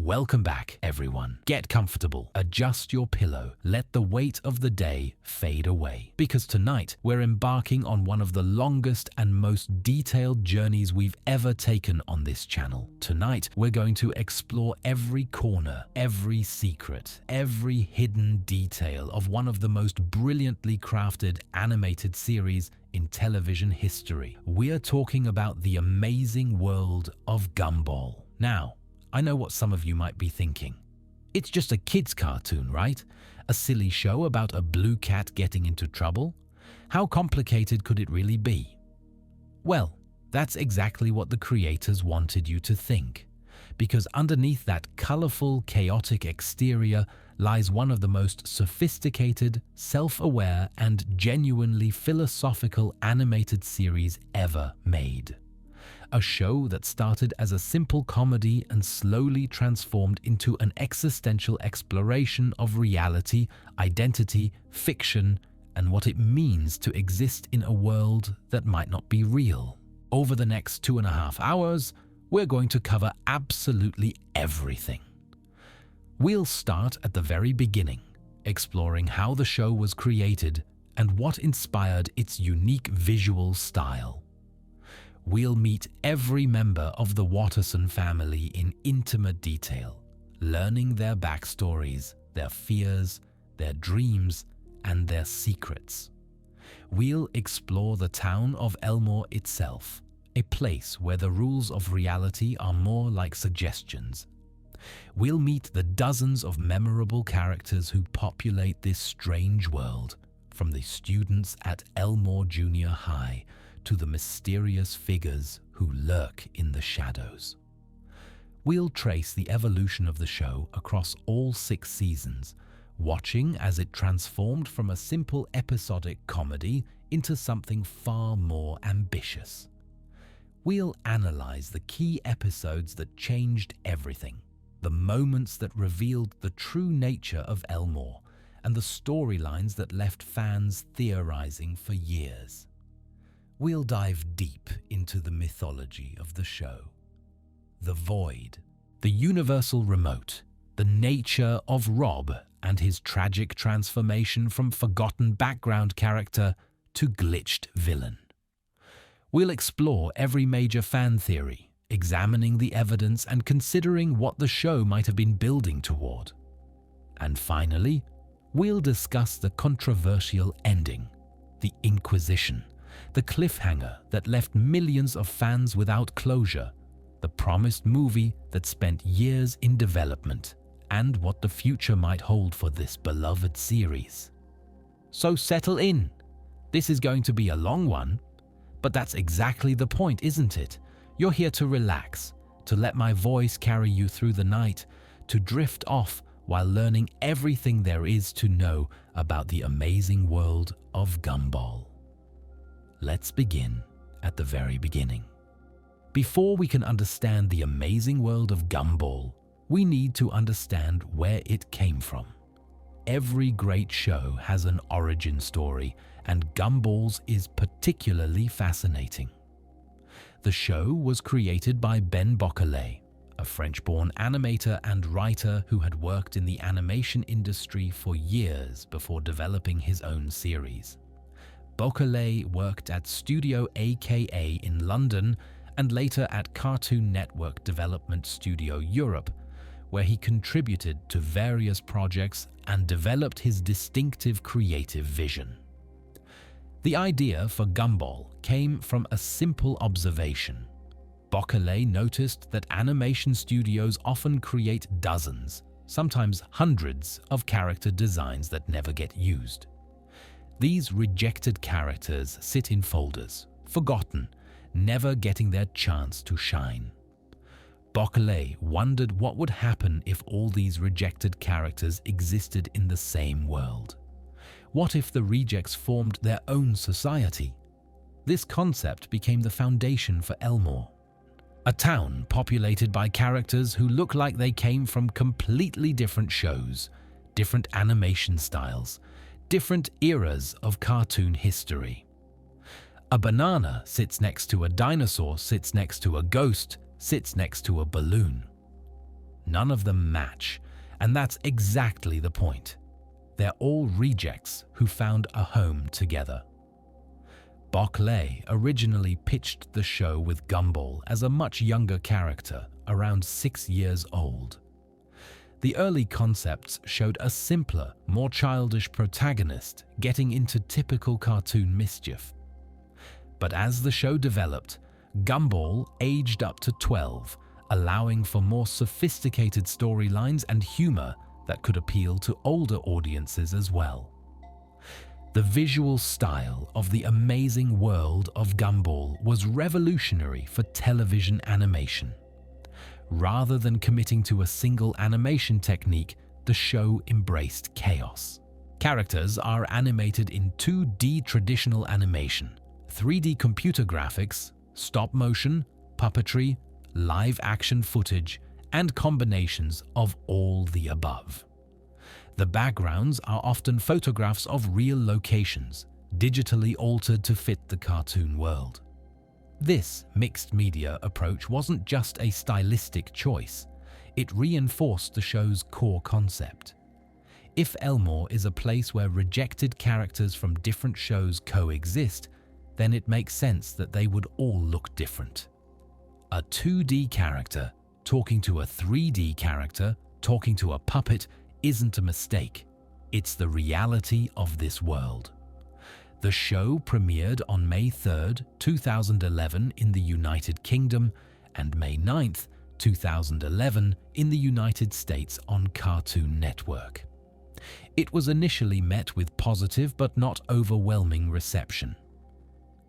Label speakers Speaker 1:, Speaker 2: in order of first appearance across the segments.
Speaker 1: Welcome back, everyone. Get comfortable, adjust your pillow, let the weight of the day fade away. Because tonight, we're embarking on one of the longest and most detailed journeys we've ever taken on this channel. Tonight, we're going to explore every corner, every secret, every hidden detail of one of the most brilliantly crafted animated series in television history. We're talking about the amazing world of Gumball. Now, I know what some of you might be thinking. It's just a kid's cartoon, right? A silly show about a blue cat getting into trouble? How complicated could it really be? Well, that's exactly what the creators wanted you to think. Because underneath that colorful, chaotic exterior lies one of the most sophisticated, self-aware, and genuinely philosophical animated series ever made. A show that started as a simple comedy and slowly transformed into an existential exploration of reality, identity, fiction, and what it means to exist in a world that might not be real. Over the next 2.5 hours, we're going to cover absolutely everything. We'll start at the very beginning, exploring how the show was created and what inspired its unique visual style. We'll meet every member of the Watterson family in intimate detail, learning their backstories, their fears, their dreams, and their secrets. We'll explore the town of Elmore itself, a place where the rules of reality are more like suggestions. We'll meet the dozens of memorable characters who populate this strange world, from the students at Elmore Junior High to the mysterious figures who lurk in the shadows. We'll trace the evolution of the show across all 6 seasons, watching as it transformed from a simple episodic comedy into something far more ambitious. We'll analyze the key episodes that changed everything, the moments that revealed the true nature of Elmore, and the storylines that left fans theorizing for years. We'll dive deep into the mythology of the show. The Void, the universal remote, the nature of Rob and his tragic transformation from forgotten background character to glitched villain. We'll explore every major fan theory, examining the evidence and considering what the show might have been building toward. And finally, we'll discuss the controversial ending, the Inquisition, the cliffhanger that left millions of fans without closure, the promised movie that spent years in development, and what the future might hold for this beloved series. So settle in. This is going to be a long one, but that's exactly the point, isn't it? You're here to relax, to let my voice carry you through the night, to drift off while learning everything there is to know about the amazing world of Gumball. Let's begin at the very beginning. Before we can understand the amazing world of Gumball, we need to understand where it came from. Every great show has an origin story, and Gumball's is particularly fascinating. The show was created by Ben Bocquelet, a French-born animator and writer who had worked in the animation industry for years before developing his own series. Bocquelet worked at Studio AKA in London and later at Cartoon Network Development Studio Europe, where he contributed to various projects and developed his distinctive creative vision. The idea for Gumball came from a simple observation. Bocquelet noticed that animation studios often create dozens, sometimes hundreds, of character designs that never get used. These rejected characters sit in folders, forgotten, never getting their chance to shine. Bocquelet wondered what would happen if all these rejected characters existed in the same world. What if the rejects formed their own society? This concept became the foundation for Elmore, a town populated by characters who look like they came from completely different shows, different animation styles, different eras of cartoon history. A banana sits next to a dinosaur, sits next to a ghost, sits next to a balloon. none of them match, and that's exactly the point. They're all rejects who found a home together. Barclay originally pitched the show with Gumball as a much younger character, around 6 years old. The early concepts showed a simpler, more childish protagonist getting into typical cartoon mischief. But as the show developed, Gumball aged up to 12, allowing for more sophisticated storylines and humor that could appeal to older audiences as well. The visual style of the amazing world of Gumball was revolutionary for television animation. Rather than committing to a single animation technique, the show embraced chaos. Characters are animated in 2D traditional animation, 3D computer graphics, stop motion, puppetry, live action footage, and combinations of all the above. The backgrounds are often photographs of real locations, digitally altered to fit the cartoon world. This mixed media approach wasn't just a stylistic choice, it reinforced the show's core concept. If Elmore is a place where rejected characters from different shows coexist, then it makes sense that they would all look different. A 2D character talking to a 3D character talking to a puppet isn't a mistake, it's the reality of this world. The show premiered on May 3rd, 2011 in the United Kingdom and May 9th, 2011 in the United States on Cartoon Network. It was initially met with positive but not overwhelming reception.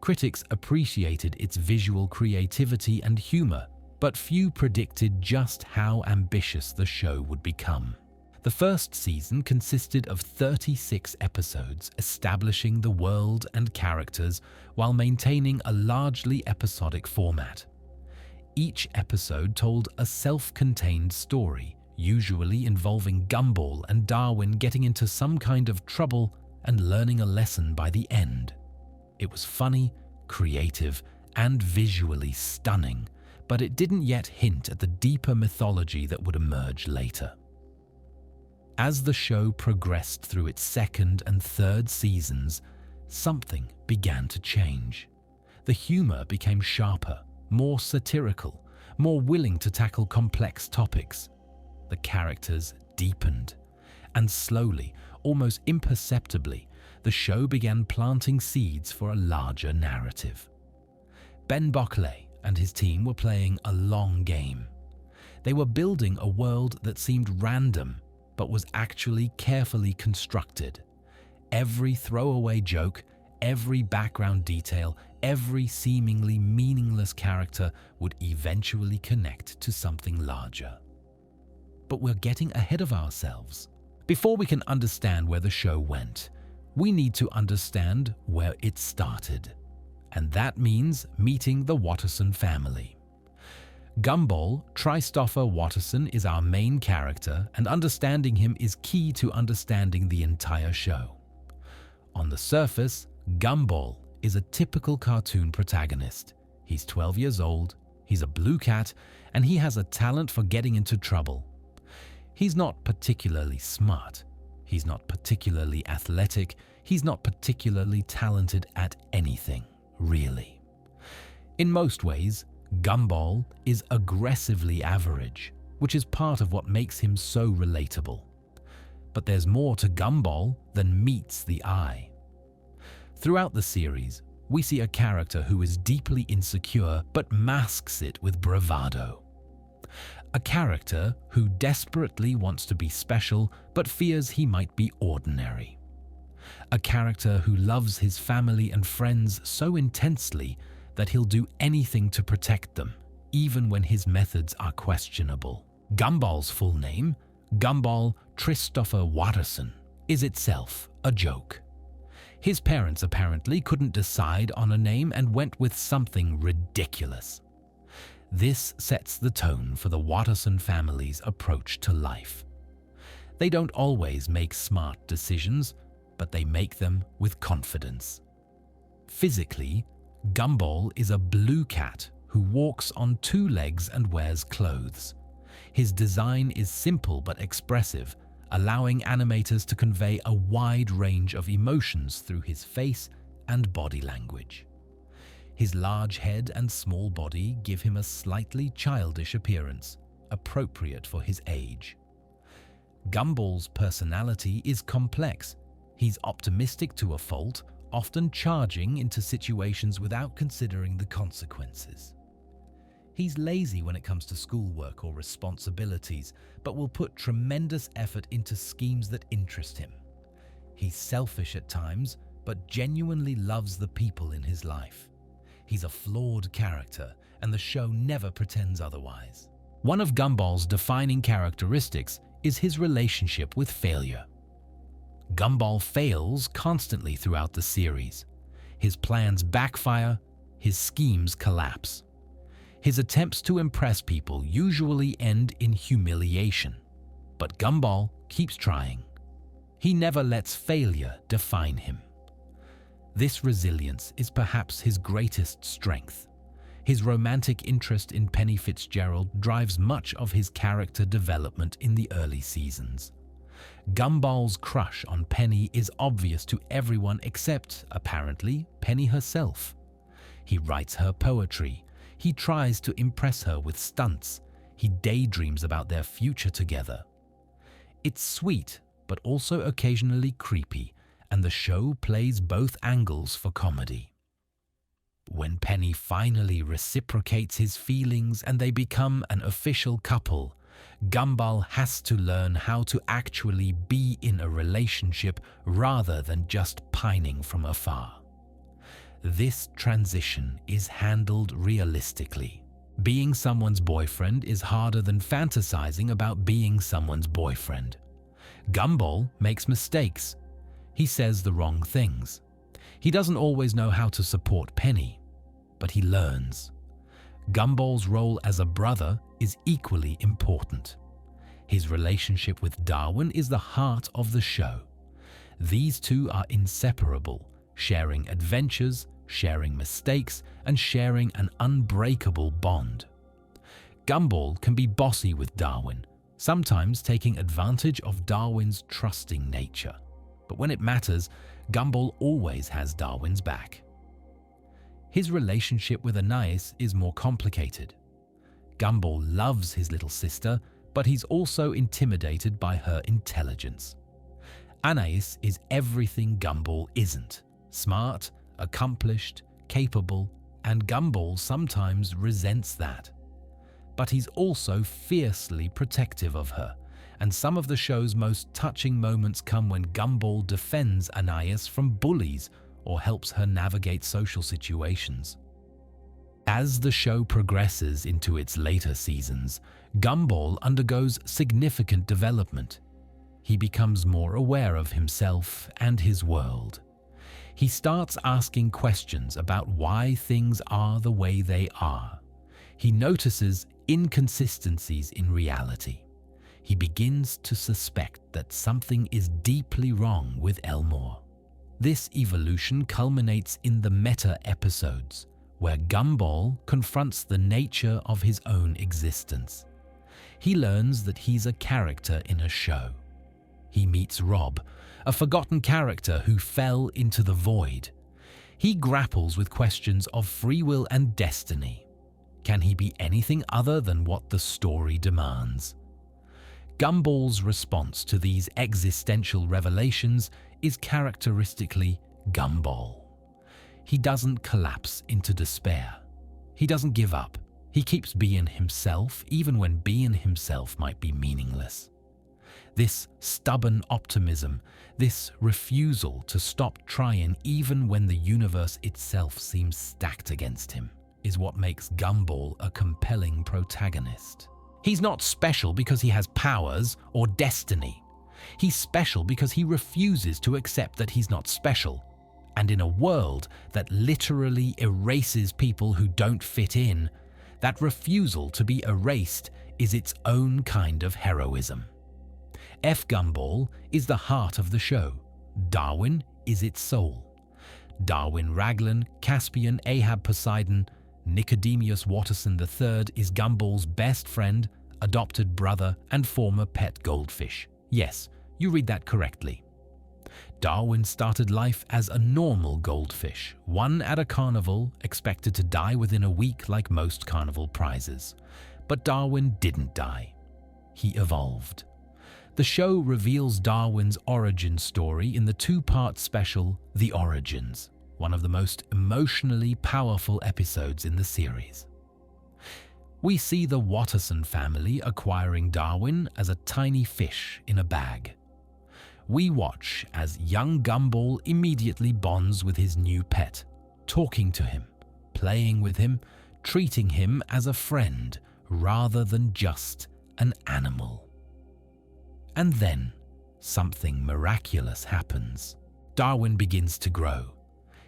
Speaker 1: Critics appreciated its visual creativity and humor, but few predicted just how ambitious the show would become. The first season consisted of 36 episodes establishing the world and characters while maintaining a largely episodic format. Each episode told a self-contained story, usually involving Gumball and Darwin getting into some kind of trouble and learning a lesson by the end. It was funny, creative, and visually stunning, but it didn't yet hint at the deeper mythology that would emerge later. As the show progressed through its second and third seasons, something began to change. The humor became sharper, more satirical, more willing to tackle complex topics. The characters deepened, and slowly, almost imperceptibly, the show began planting seeds for a larger narrative. Ben Barclay and his team were playing a long game. They were building a world that seemed random, but was actually carefully constructed. Every throwaway joke, every background detail, every seemingly meaningless character would eventually connect to something larger. But we're getting ahead of ourselves. Before we can understand where the show went, we need to understand where it started. And that means meeting the Watterson family. Gumball Christopher Watterson is our main character, and understanding him is key to understanding the entire show. On the surface, Gumball is a typical cartoon protagonist. He's 12 years old, he's a blue cat, and he has a talent for getting into trouble. He's not particularly smart, he's not particularly athletic, he's not particularly talented at anything, really. In most ways, Gumball is aggressively average, which is part of what makes him so relatable. But there's more to Gumball than meets the eye. Throughout the series, we see a character who is deeply insecure but masks it with bravado. A character who desperately wants to be special but fears he might be ordinary. A character who loves his family and friends so intensely that he'll do anything to protect them, even when his methods are questionable. Gumball's full name, Gumball Christopher Watterson, is itself a joke. His parents apparently couldn't decide on a name and went with something ridiculous. This sets the tone for the Watterson family's approach to life. They don't always make smart decisions, but they make them with confidence. Physically, Gumball is a blue cat who walks on 2 legs and wears clothes. His design is simple but expressive, allowing animators to convey a wide range of emotions through his face and body language. His large head and small body give him a slightly childish appearance, appropriate for his age. Gumball's personality is complex. He's optimistic to a fault, often charging into situations without considering the consequences. He's lazy when it comes to schoolwork or responsibilities, but will put tremendous effort into schemes that interest him. He's selfish at times, but genuinely loves the people in his life. He's a flawed character, and the show never pretends otherwise. One of Gumball's defining characteristics is his relationship with failure. Gumball fails constantly throughout the series. His plans backfire, his schemes collapse. His attempts to impress people usually end in humiliation, but Gumball keeps trying. He never lets failure define him. This resilience is perhaps his greatest strength. His romantic interest in Penny Fitzgerald drives much of his character development in the early seasons. Gumball's crush on Penny is obvious to everyone except, apparently, Penny herself. He writes her poetry. He tries to impress her with stunts. He daydreams about their future together. It's sweet, but also occasionally creepy, and the show plays both angles for comedy. When Penny finally reciprocates his feelings and they become an official couple, Gumball has to learn how to actually be in a relationship rather than just pining from afar. This transition is handled realistically. Being someone's boyfriend is harder than fantasizing about being someone's boyfriend. Gumball makes mistakes. He says the wrong things. He doesn't always know how to support Penny, but he learns. Gumball's role as a brother is equally important. His relationship with Darwin is the heart of the show. These two are inseparable, sharing adventures, sharing mistakes, and sharing an unbreakable bond. Gumball can be bossy with Darwin, sometimes taking advantage of Darwin's trusting nature. But when it matters, Gumball always has Darwin's back. His relationship with Anais is more complicated. Gumball loves his little sister, but he's also intimidated by her intelligence. Anais is everything Gumball isn't: smart, accomplished, capable, and Gumball sometimes resents that. But he's also fiercely protective of her, and some of the show's most touching moments come when Gumball defends Anais from bullies or helps her navigate social situations. As the show progresses into its later seasons, Gumball undergoes significant development. He becomes more aware of himself and his world. He starts asking questions about why things are the way they are. He notices inconsistencies in reality. He begins to suspect that something is deeply wrong with Elmore. This evolution culminates in the meta-episodes, where Gumball confronts the nature of his own existence. He learns that he's a character in a show. He meets Rob, a forgotten character who fell into the void. He grapples with questions of free will and destiny. Can he be anything other than what the story demands? Gumball's response to these existential revelations is characteristically Gumball. He doesn't collapse into despair. He doesn't give up. He keeps being himself, even when being himself might be meaningless. This stubborn optimism, this refusal to stop trying even when the universe itself seems stacked against him, is what makes Gumball a compelling protagonist. He's not special because he has powers or destiny. He's special because he refuses to accept that he's not special. And in a world that literally erases people who don't fit in, that refusal to be erased is its own kind of heroism. F. Gumball is the heart of the show. Darwin is its soul. Darwin Raglan, Caspian Ahab Poseidon, Nicodemus Watterson III is Gumball's best friend, adopted brother, and former pet goldfish. Yes, you read that correctly. Darwin started life as a normal goldfish, one at a carnival, expected to die within a week like most carnival prizes. But Darwin didn't die. He evolved. The show reveals Darwin's origin story in the two-part special, The Origins, one of the most emotionally powerful episodes in the series. We see the Watterson family acquiring Darwin as a tiny fish in a bag. We watch as young Gumball immediately bonds with his new pet, talking to him, playing with him, treating him as a friend rather than just an animal. And then something miraculous happens. Darwin begins to grow.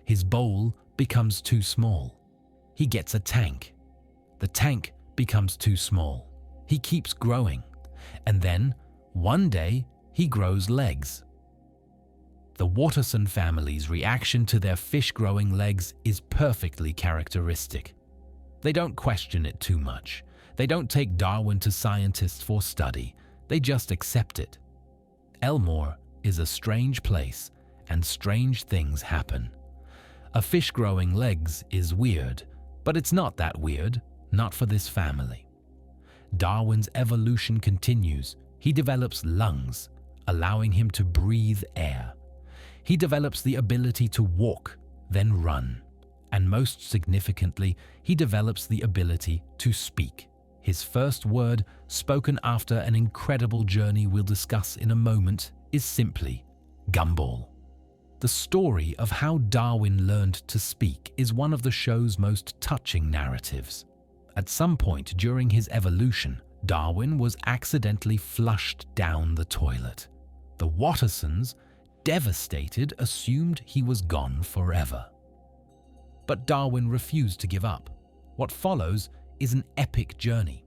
Speaker 1: His bowl becomes too small. He gets a tank. The tank becomes too small. He keeps growing. And then, one day, he grows legs. The Watterson family's reaction to their fish growing legs is perfectly characteristic. They don't question it too much. They don't take Darwin to scientists for study. They just accept it. Elmore is a strange place, and strange things happen. A fish growing legs is weird, but it's not that weird, not for this family. Darwin's evolution continues. He develops lungs, allowing him to breathe air. He develops the ability to walk, then run. And most significantly, he develops the ability to speak. His first word, spoken after an incredible journey we'll discuss in a moment, is simply Gumball. The story of how Darwin learned to speak is one of the show's most touching narratives. At some point during his evolution, Darwin was accidentally flushed down the toilet. The Wattersons, devastated, assumed he was gone forever. But Darwin refused to give up. What follows is an epic journey.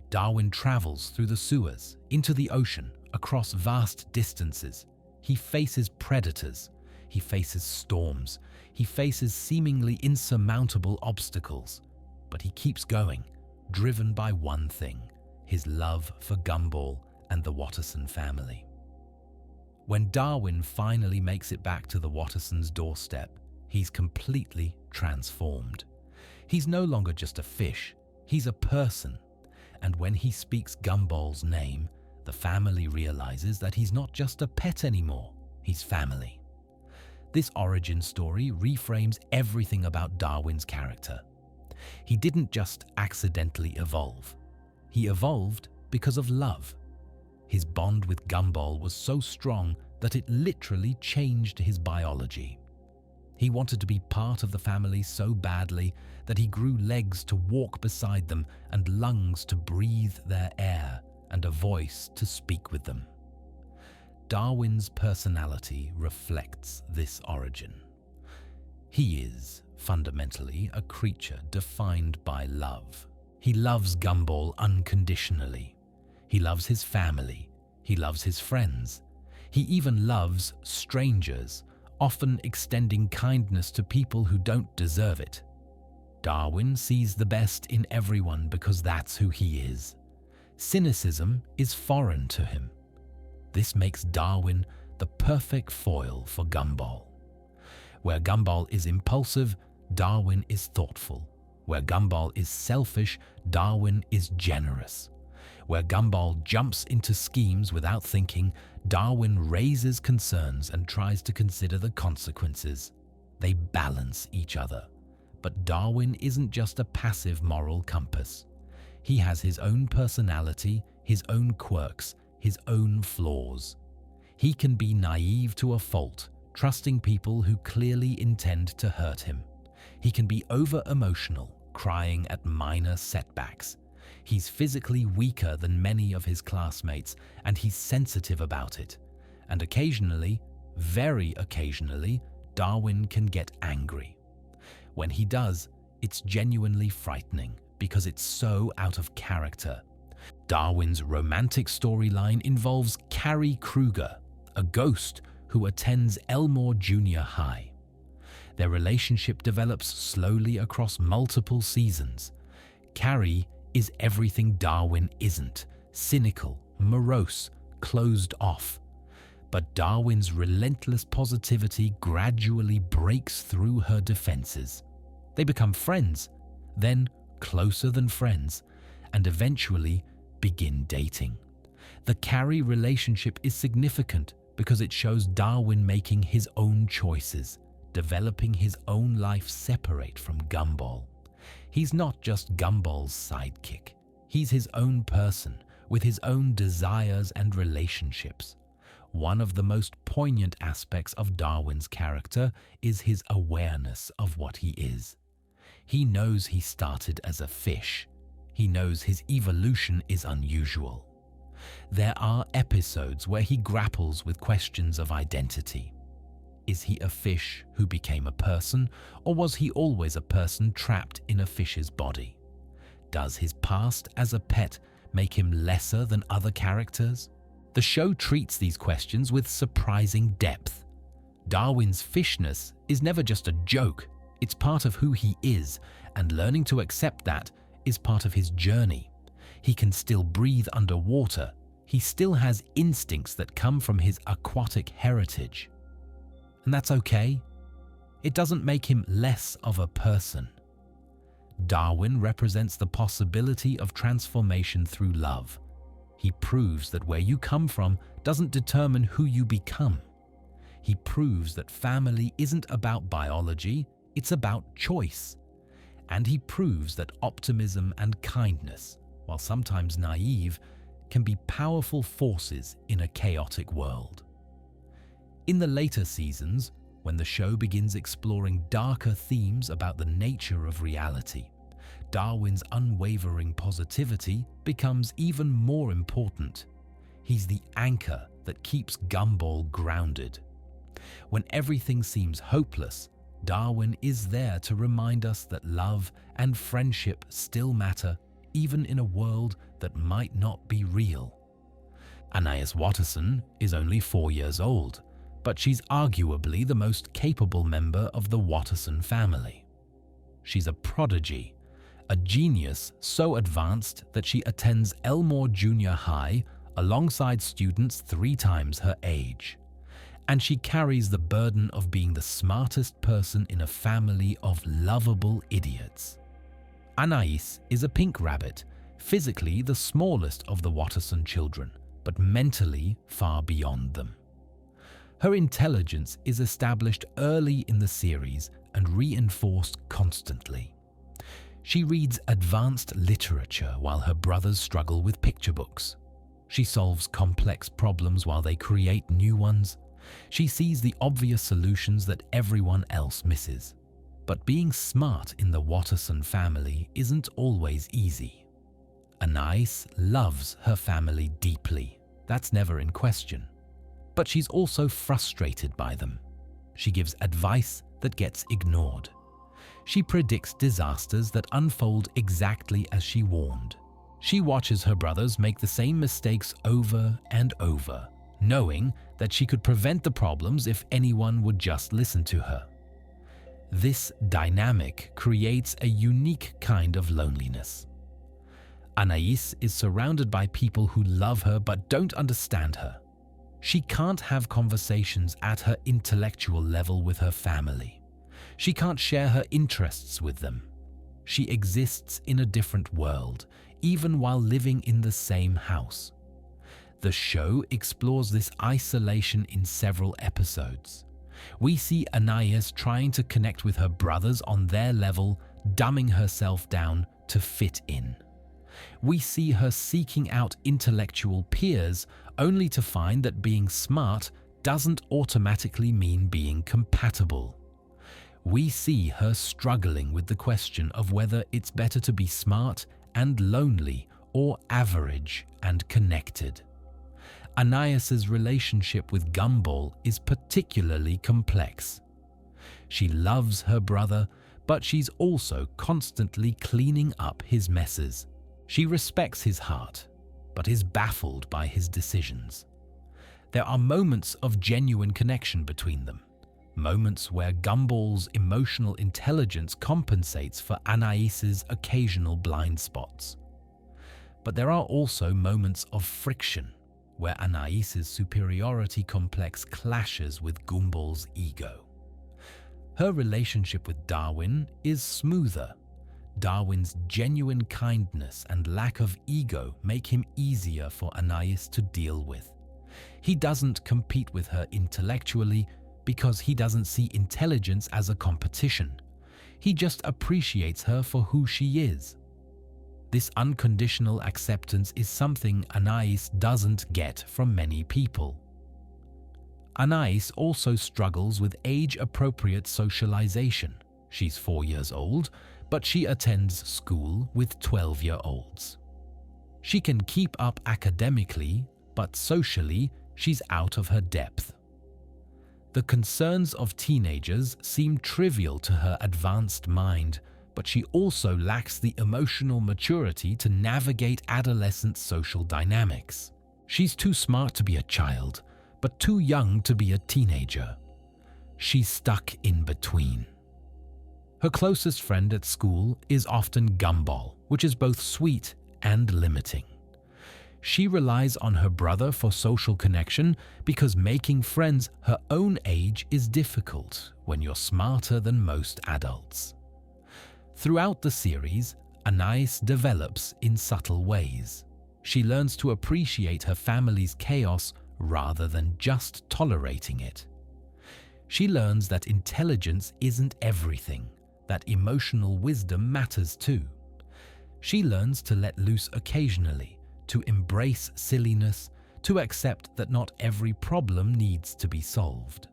Speaker 1: Darwin travels through the sewers, into the ocean, across vast distances. He faces predators. He faces storms. He faces seemingly insurmountable obstacles. But he keeps going, driven by one thing: his love for Gumball and the Watterson family. When Darwin finally makes it back to the Wattersons' doorstep, he's completely transformed. He's no longer just a fish, he's a person. And when he speaks Gumball's name, the family realizes that he's not just a pet anymore, he's family. This origin story reframes everything about Darwin's character. He didn't just accidentally evolve. He evolved because of love. His bond with Gumball was so strong that it literally changed his biology. He wanted to be part of the family so badly that he grew legs to walk beside them and lungs to breathe their air and a voice to speak with them. Darwin's personality reflects this origin. He is, fundamentally, a creature defined by love. He loves Gumball unconditionally. He loves his family. He loves his friends. He even loves strangers, often extending kindness to people who don't deserve it. Darwin sees the best in everyone because that's who he is. Cynicism is foreign to him. This makes Darwin the perfect foil for Gumball. Where Gumball is impulsive, Darwin is thoughtful. Where Gumball is selfish, Darwin is generous. Where Gumball jumps into schemes without thinking, Darwin raises concerns and tries to consider the consequences. They balance each other. But Darwin isn't just a passive moral compass. He has his own personality, his own quirks, his own flaws. He can be naive to a fault, trusting people who clearly intend to hurt him. He can be over-emotional, crying at minor setbacks. He's physically weaker than many of his classmates, and he's sensitive about it. And occasionally, very occasionally, Darwin can get angry. When he does, it's genuinely frightening because it's so out of character. Darwin's romantic storyline involves Carrie Kruger, a ghost who attends Elmore Junior High. Their relationship develops slowly across multiple seasons. Carrie is everything Darwin isn't: cynical, morose, closed off. But Darwin's relentless positivity gradually breaks through her defenses. They become friends, then closer than friends, and eventually begin dating. The Carrie relationship is significant because it shows Darwin making his own choices, developing his own life separate from Gumball. He's not just Gumball's sidekick. He's his own person, with his own desires and relationships. One of the most poignant aspects of Darwin's character is his awareness of what he is. He knows he started as a fish. He knows his evolution is unusual. There are episodes where he grapples with questions of identity. Is he a fish who became a person, or was he always a person trapped in a fish's body? Does his past as a pet make him lesser than other characters? The show treats these questions with surprising depth. Darwin's fishness is never just a joke, it's part of who he is, and learning to accept that is part of his journey. He can still breathe underwater. He still has instincts that come from his aquatic heritage. And that's okay. It doesn't make him less of a person. Darwin represents the possibility of transformation through love. He proves that where you come from doesn't determine who you become. He proves that family isn't about biology, it's about choice. And he proves that optimism and kindness, while sometimes naive, can be powerful forces in a chaotic world. In the later seasons, when the show begins exploring darker themes about the nature of reality, Darwin's unwavering positivity becomes even more important. He's the anchor that keeps Gumball grounded. When everything seems hopeless, Darwin is there to remind us that love and friendship still matter, even in a world that might not be real. Anais Watterson is only 4 years old, but she's arguably the most capable member of the Watterson family. She's a prodigy, a genius so advanced that she attends Elmore Junior High alongside students 3 times her age. And she carries the burden of being the smartest person in a family of lovable idiots. Anais is a pink rabbit, physically the smallest of the Watterson children, but mentally far beyond them. Her intelligence is established early in the series and reinforced constantly. She reads advanced literature while her brothers struggle with picture books. She solves complex problems while they create new ones. She sees the obvious solutions that everyone else misses. But being smart in the Watterson family isn't always easy. Anais loves her family deeply. That's never in question. But she's also frustrated by them. She gives advice that gets ignored. She predicts disasters that unfold exactly as she warned. She watches her brothers make the same mistakes over and over, knowing that she could prevent the problems if anyone would just listen to her. This dynamic creates a unique kind of loneliness. Anais is surrounded by people who love her but don't understand her. She can't have conversations at her intellectual level with her family. She can't share her interests with them. She exists in a different world, even while living in the same house. The show explores this isolation in several episodes. We see Anais trying to connect with her brothers on their level, dumbing herself down to fit in. We see her seeking out intellectual peers only to find that being smart doesn't automatically mean being compatible. We see her struggling with the question of whether it's better to be smart and lonely or average and connected. Anais's relationship with Gumball is particularly complex. She loves her brother, but she's also constantly cleaning up his messes. She respects his heart, but is baffled by his decisions. There are moments of genuine connection between them, moments where Gumball's emotional intelligence compensates for Anais's occasional blind spots. But there are also moments of friction, where Anaïs's superiority complex clashes with Gumball's ego. Her relationship with Darwin is smoother. Darwin's genuine kindness and lack of ego make him easier for Anaïs to deal with. He doesn't compete with her intellectually because he doesn't see intelligence as a competition. He just appreciates her for who she is. This unconditional acceptance is something Anaïs doesn't get from many people. Anaïs also struggles with age-appropriate socialization. She's 4 years old, but she attends school with 12-year-olds. She can keep up academically, but socially, she's out of her depth. The concerns of teenagers seem trivial to her advanced mind, but she also lacks the emotional maturity to navigate adolescent social dynamics. She's too smart to be a child, but too young to be a teenager. She's stuck in between. Her closest friend at school is often Gumball, which is both sweet and limiting. She relies on her brother for social connection because making friends her own age is difficult when you're smarter than most adults. Throughout the series, Anaïs develops in subtle ways. She learns to appreciate her family's chaos rather than just tolerating it. She learns that intelligence isn't everything, that emotional wisdom matters too. She learns to let loose occasionally, to embrace silliness, to accept that not every problem needs to be solved.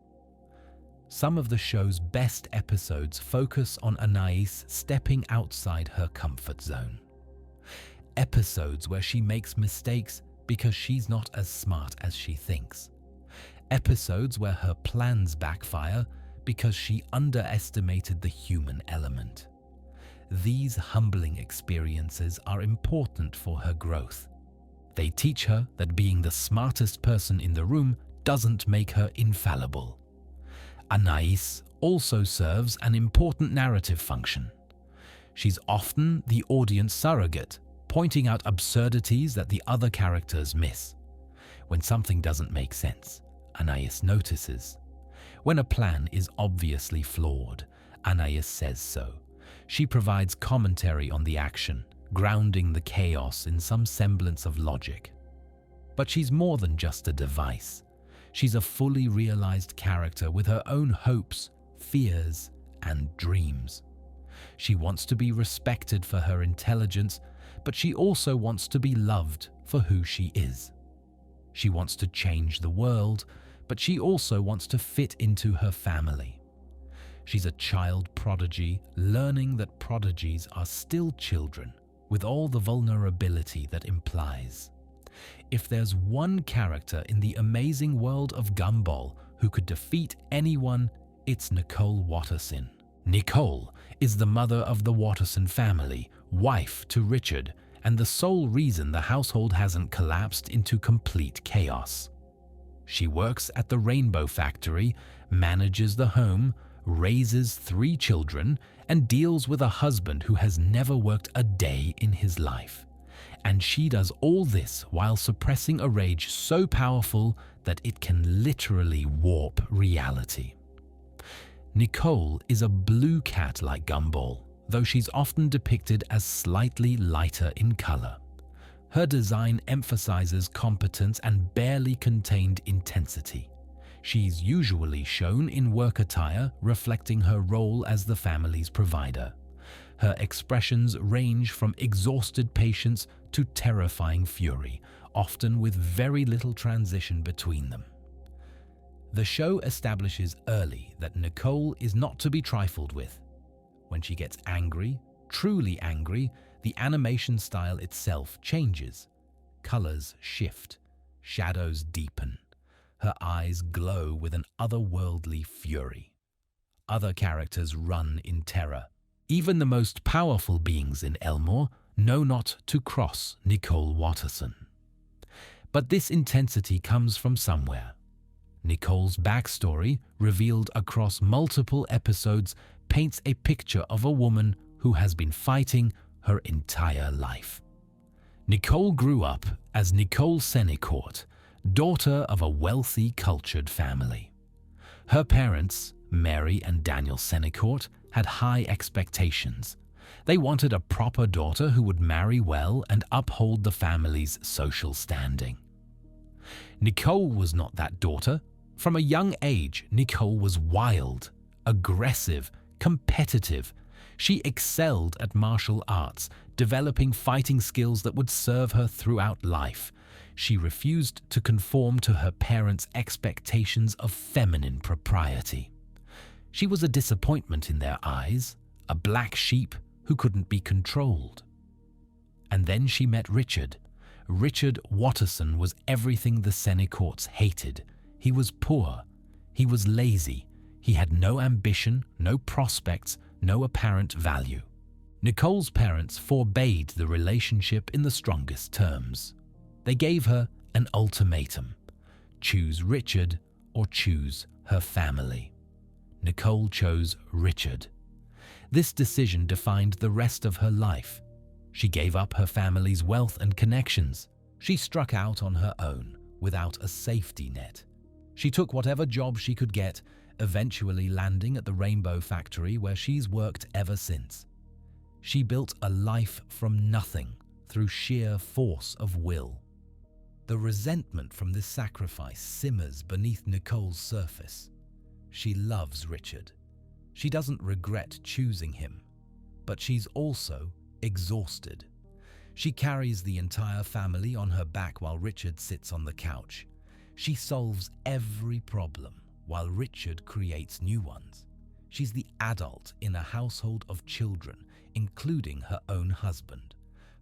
Speaker 1: Some of the show's best episodes focus on Anaïs stepping outside her comfort zone. Episodes where she makes mistakes because she's not as smart as she thinks. Episodes where her plans backfire because she underestimated the human element. These humbling experiences are important for her growth. They teach her that being the smartest person in the room doesn't make her infallible. Anaïs also serves an important narrative function. She's often the audience surrogate, pointing out absurdities that the other characters miss. When something doesn't make sense, Anaïs notices. When a plan is obviously flawed, Anaïs says so. She provides commentary on the action, grounding the chaos in some semblance of logic. But she's more than just a device. She's a fully realized character with her own hopes, fears, and dreams. She wants to be respected for her intelligence, but she also wants to be loved for who she is. She wants to change the world, but she also wants to fit into her family. She's a child prodigy, learning that prodigies are still children, with all the vulnerability that implies. If there's one character in the amazing world of Gumball who could defeat anyone, it's Gumball Watterson. Nicole is the mother of the Watterson family, wife to Richard, and the sole reason the household hasn't collapsed into complete chaos. She works at the Rainbow Factory, manages the home, raises 3 children, and deals with a husband who has never worked a day in his life. And she does all this while suppressing a rage so powerful that it can literally warp reality. Nicole is a blue cat like Gumball, though she's often depicted as slightly lighter in color. Her design emphasizes competence and barely contained intensity. She's usually shown in work attire, reflecting her role as the family's provider. Her expressions range from exhausted patience to terrifying fury, often with very little transition between them. The show establishes early that Nicole is not to be trifled with. When she gets angry, truly angry, the animation style itself changes. Colors shift, shadows deepen. Her eyes glow with an otherworldly fury. Other characters run in terror. Even the most powerful beings in Elmore know not to cross Gumball Watterson. But this intensity comes from somewhere. Nicole's backstory, revealed across multiple episodes, paints a picture of a woman who has been fighting her entire life. Nicole grew up as Nicole Senecourt, daughter of a wealthy, cultured family. Her parents, Mary and Daniel Senecourt, had high expectations. They wanted a proper daughter who would marry well and uphold the family's social standing. Nicole was not that daughter. From a young age, Nicole was wild, aggressive, competitive. She excelled at martial arts, developing fighting skills that would serve her throughout life. She refused to conform to her parents' expectations of feminine propriety. She was a disappointment in their eyes, a black sheep who couldn't be controlled. And then she met Richard. Richard Watterson was everything the Senecourts hated. He was poor. He was lazy. He had no ambition, no prospects, no apparent value. Nicole's parents forbade the relationship in the strongest terms. They gave her an ultimatum: choose Richard or choose her family. Nicole chose Richard. This decision defined the rest of her life. She gave up her family's wealth and connections. She struck out on her own, without a safety net. She took whatever job she could get, eventually landing at the Rainbow Factory where she's worked ever since. She built a life from nothing through sheer force of will. The resentment from this sacrifice simmers beneath Nicole's surface. She loves Richard. She doesn't regret choosing him, but she's also exhausted. She carries the entire family on her back while Richard sits on the couch. She solves every problem while Richard creates new ones. She's the adult in a household of children, including her own husband.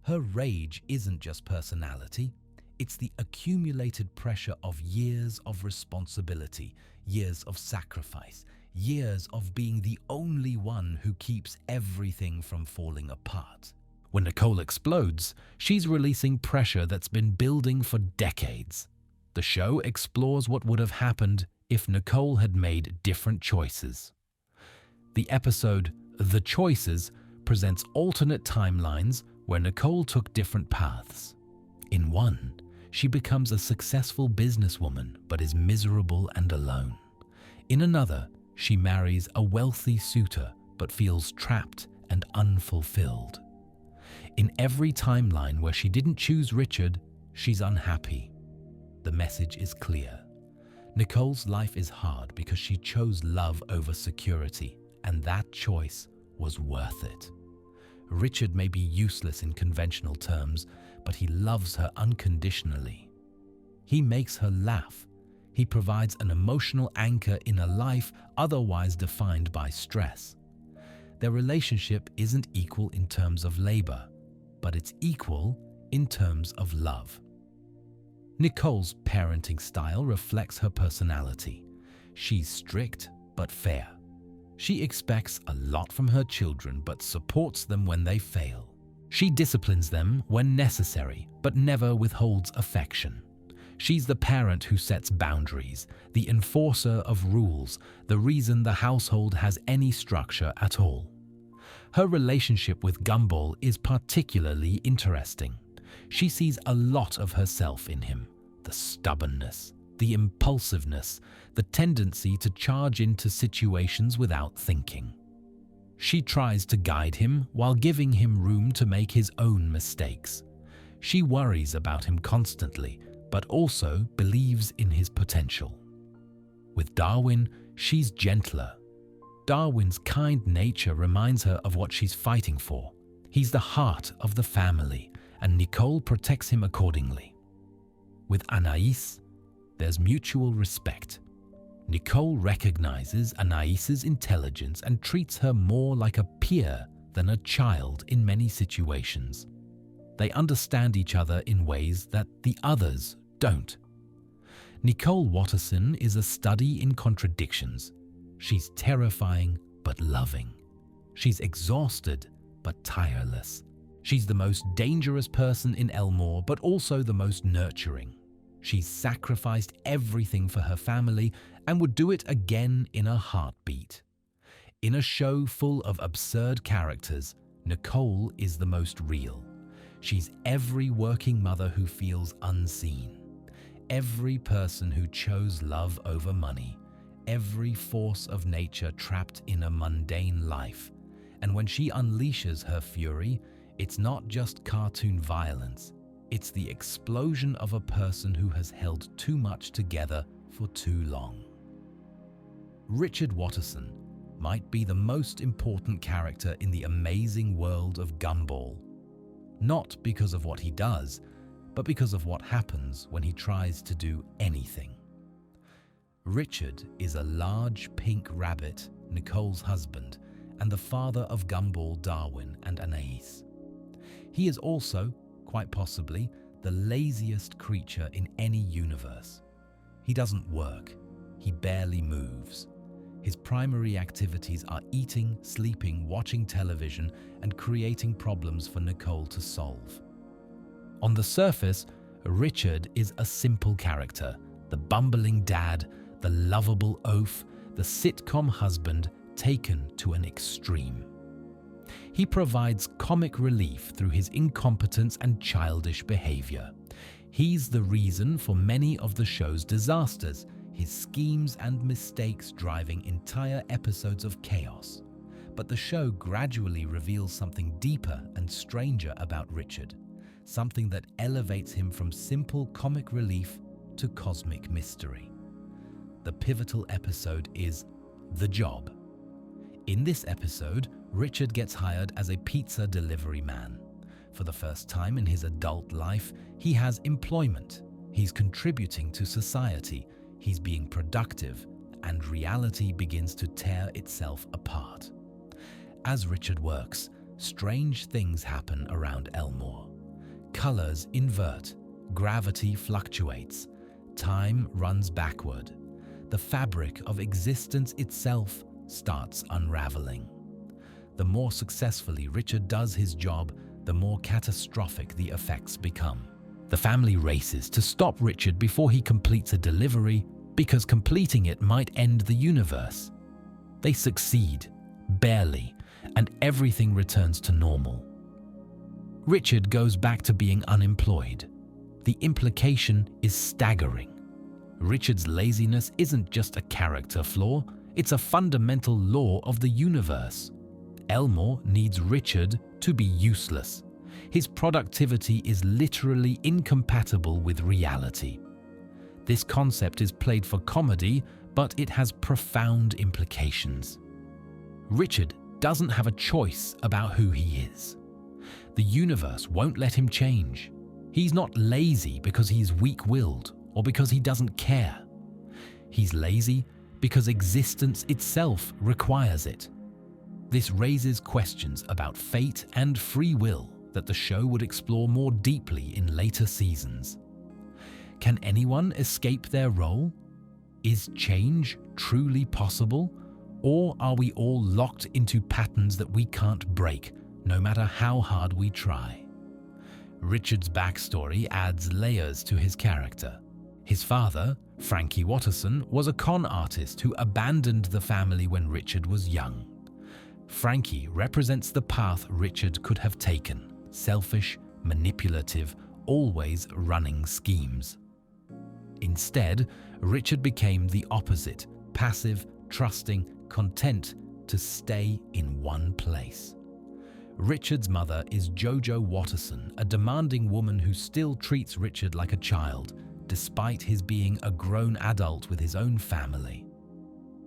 Speaker 1: Her rage isn't just personality, it's the accumulated pressure of years of responsibility, years of sacrifice, years of being the only one who keeps everything from falling apart. When Nicole explodes, she's releasing pressure that's been building for decades. The show explores what would have happened if Nicole had made different choices. The episode The Choices presents alternate timelines where Nicole took different paths. In one, she becomes a successful businesswoman but is miserable and alone. In another, she marries a wealthy suitor but feels trapped and unfulfilled. In every timeline where she didn't choose Richard, she's unhappy. The message is clear. Nicole's life is hard because she chose love over security, and that choice was worth it. Richard may be useless in conventional terms, but he loves her unconditionally. He makes her laugh. He provides an emotional anchor in a life otherwise defined by stress. Their relationship isn't equal in terms of labor, but it's equal in terms of love. Nicole's parenting style reflects her personality. She's strict but fair. She expects a lot from her children but supports them when they fail. She disciplines them when necessary but never withholds affection. She's the parent who sets boundaries, the enforcer of rules, the reason the household has any structure at all. Her relationship with Gumball is particularly interesting. She sees a lot of herself in him: the stubbornness, the impulsiveness, the tendency to charge into situations without thinking. She tries to guide him while giving him room to make his own mistakes. She worries about him constantly, but also believes in his potential. With Darwin, she's gentler. Darwin's kind nature reminds her of what she's fighting for. He's the heart of the family, and Nicole protects him accordingly. With Anaïs, there's mutual respect. Nicole recognizes Anaïs's intelligence and treats her more like a peer than a child in many situations. They understand each other in ways that the others don't. Nicole Watterson is a study in contradictions. She's terrifying but loving. She's exhausted but tireless. She's the most dangerous person in Elmore but also the most nurturing. She's sacrificed everything for her family and would do it again in a heartbeat. In a show full of absurd characters, Nicole is the most real. She's every working mother who feels unseen, every person who chose love over money, every force of nature trapped in a mundane life. And when she unleashes her fury, it's not just cartoon violence, it's the explosion of a person who has held too much together for too long. Richard Watterson might be the most important character in the amazing world of Gumball. Not because of what he does, but because of what happens when he tries to do anything. Richard is a large pink rabbit, Nicole's husband, and the father of Gumball, Darwin, and Anais. He is also, quite possibly, the laziest creature in any universe. He doesn't work. He barely moves. His primary activities are eating, sleeping, watching television, and creating problems for Nicole to solve. On the surface, Richard is a simple character, the bumbling dad, the lovable oaf, the sitcom husband taken to an extreme. He provides comic relief through his incompetence and childish behavior. He's the reason for many of the show's disasters, his schemes and mistakes driving entire episodes of chaos. But the show gradually reveals something deeper and stranger about Richard, something that elevates him from simple comic relief to cosmic mystery. The pivotal episode is The Job. In this episode, Richard gets hired as a pizza delivery man. For the first time in his adult life, he has employment. He's contributing to society. He's being productive, and reality begins to tear itself apart. As Richard works, strange things happen around Elmore. Colors invert, gravity fluctuates, time runs backward. The fabric of existence itself starts unraveling. The more successfully Richard does his job, the more catastrophic the effects become. The family races to stop Richard before he completes a delivery because completing it might end the universe. They succeed, barely, and everything returns to normal. Richard goes back to being unemployed. The implication is staggering. Richard's laziness isn't just a character flaw, it's a fundamental law of the universe. Elmore needs Richard to be useless. His productivity is literally incompatible with reality. This concept is played for comedy, but it has profound implications. Richard doesn't have a choice about who he is. The universe won't let him change. He's not lazy because he's weak-willed or because he doesn't care. He's lazy because existence itself requires it. This raises questions about fate and free will that the show would explore more deeply in later seasons. Can anyone escape their role? Is change truly possible? Or are we all locked into patterns that we can't break, no matter how hard we try? Richard's backstory adds layers to his character. His father, Frankie Watterson, was a con artist who abandoned the family when Richard was young. Frankie represents the path Richard could have taken: selfish, manipulative, always running schemes. Instead, Richard became the opposite: passive, trusting, content to stay in one place. Richard's mother is Jojo Watterson, a demanding woman who still treats Richard like a child, despite his being a grown adult with his own family.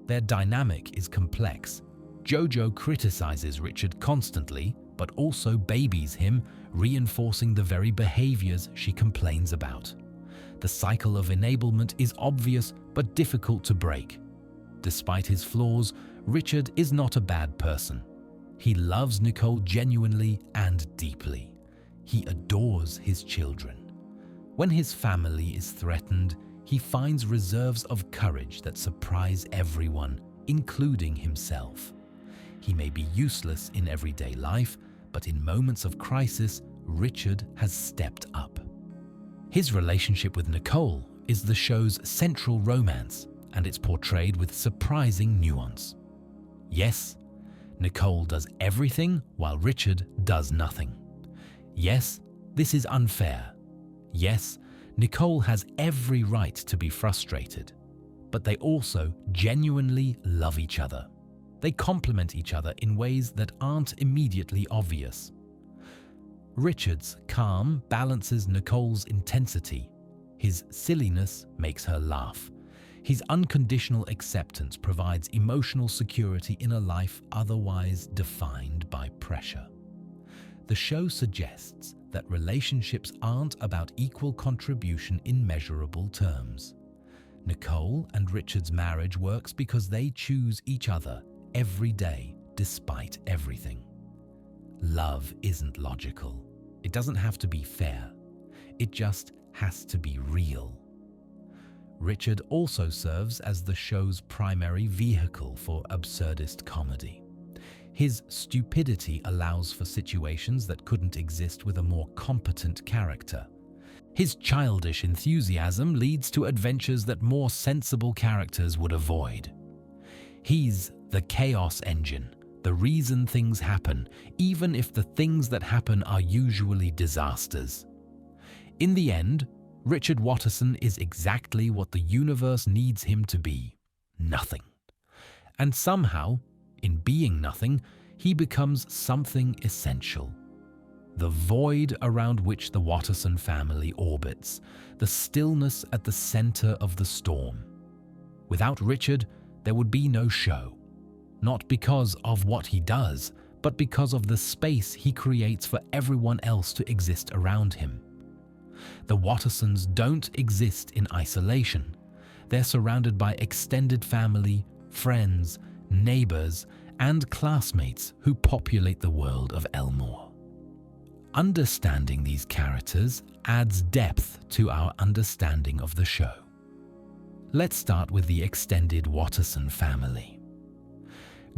Speaker 1: Their dynamic is complex. Jojo criticizes Richard constantly, but also babies him, reinforcing the very behaviors she complains about. The cycle of enablement is obvious but difficult to break. Despite his flaws, Richard is not a bad person. He loves Nicole genuinely and deeply. He adores his children. When his family is threatened, he finds reserves of courage that surprise everyone, including himself. He may be useless in everyday life, but in moments of crisis, Richard has stepped up. His relationship with Nicole is the show's central romance, and it's portrayed with surprising nuance. Yes, Nicole does everything while Richard does nothing. Yes, This is unfair. Yes, Nicole has every right to be frustrated, but they also genuinely love each other. They complement each other in ways that aren't immediately obvious. Richard's calm balances Nicole's intensity. His silliness makes her laugh. His unconditional acceptance provides emotional security in a life otherwise defined by pressure. The show suggests that relationships aren't about equal contribution in measurable terms. Nicole and Richard's marriage works because they choose each other every day despite everything. Love isn't logical. It doesn't have to be fair. It just has to be real. Richard also serves as the show's primary vehicle for absurdist comedy. His stupidity allows for situations that couldn't exist with a more competent character. His childish enthusiasm leads to adventures that more sensible characters would avoid. He's the chaos engine, the reason things happen, even if the things that happen are usually disasters. In the end, Richard Watterson is exactly what the universe needs him to be: nothing. And somehow, in being nothing, he becomes something essential. The void around which the Watterson family orbits, the stillness at the center of the storm. Without Richard, there would be no show. Not because of what he does, but because of the space he creates for everyone else to exist around him. The Wattersons don't exist in isolation. They're surrounded by extended family, friends, neighbors, and classmates who populate the world of Elmore. Understanding these characters adds depth to our understanding of the show. Let's start with the extended Watterson family.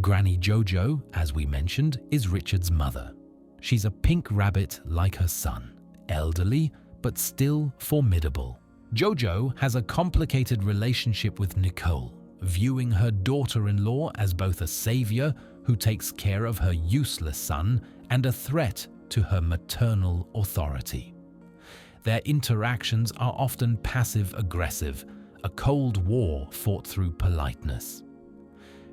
Speaker 1: Granny Jojo, as we mentioned, is Richard's mother. She's a pink rabbit like her son, elderly but still formidable. Jojo has a complicated relationship with Nicole, viewing her daughter-in-law as both a savior who takes care of her useless son and a threat to her maternal authority. Their interactions are often passive-aggressive, a cold war fought through politeness.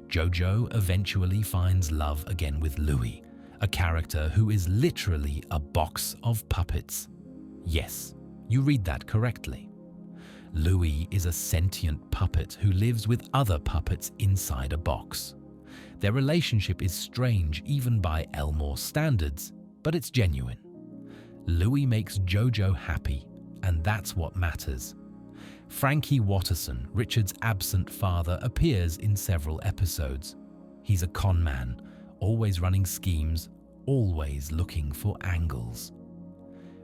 Speaker 1: Jojo eventually finds love again with Louis, a character who is literally a box of puppets. Yes, you read that correctly. Louis is a sentient puppet who lives with other puppets inside a box. Their relationship is strange even by Elmore standards, but it's genuine. Louis makes Jojo happy, and that's what matters. Frankie Watterson, Richard's absent father, appears in several episodes. He's a con man, always running schemes, always looking for angles.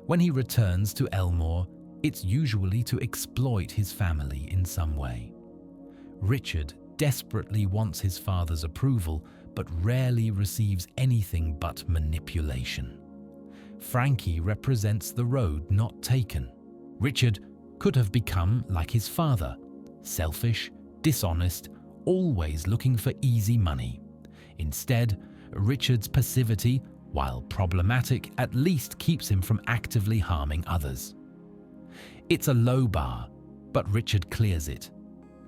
Speaker 1: When he returns to Elmore, it's usually to exploit his family in some way. Richard desperately wants his father's approval, but rarely receives anything but manipulation. Frankie represents the road not taken. Richard could have become like his father, selfish, dishonest, always looking for easy money. Instead, Richard's passivity, while problematic, at least keeps him from actively harming others. It's a low bar, but Richard clears it.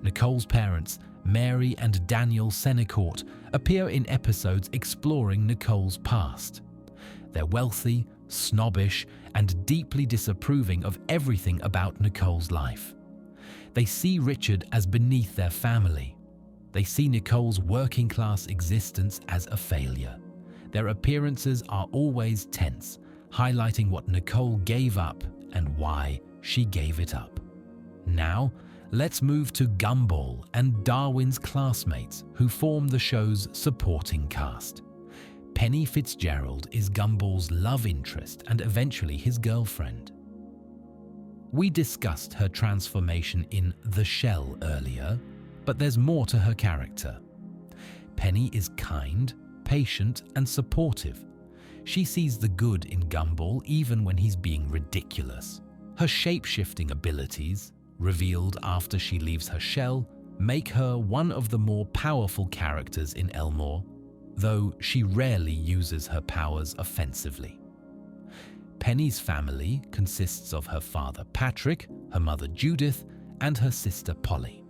Speaker 1: Nicole's parents, Mary and Daniel Senecourt, appear in episodes exploring Nicole's past. They're wealthy, snobbish, and deeply disapproving of everything about Nicole's life. They see Richard as beneath their family. They see Nicole's working-class existence as a failure. Their appearances are always tense, highlighting what Nicole gave up and why she gave it up. Now, let's move to Gumball and Darwin's classmates, who form the show's supporting cast. Penny Fitzgerald is Gumball's love interest and eventually his girlfriend. We discussed her transformation in The Shell earlier, but there's more to her character. Penny is kind, patient, and supportive. She sees the good in Gumball even when he's being ridiculous. Her shape-shifting abilities, revealed after she leaves her shell, make her one of the more powerful characters in Elmore, though she rarely uses her powers offensively. Penny's family consists of her father Patrick, her mother Judith, and her sister Polly.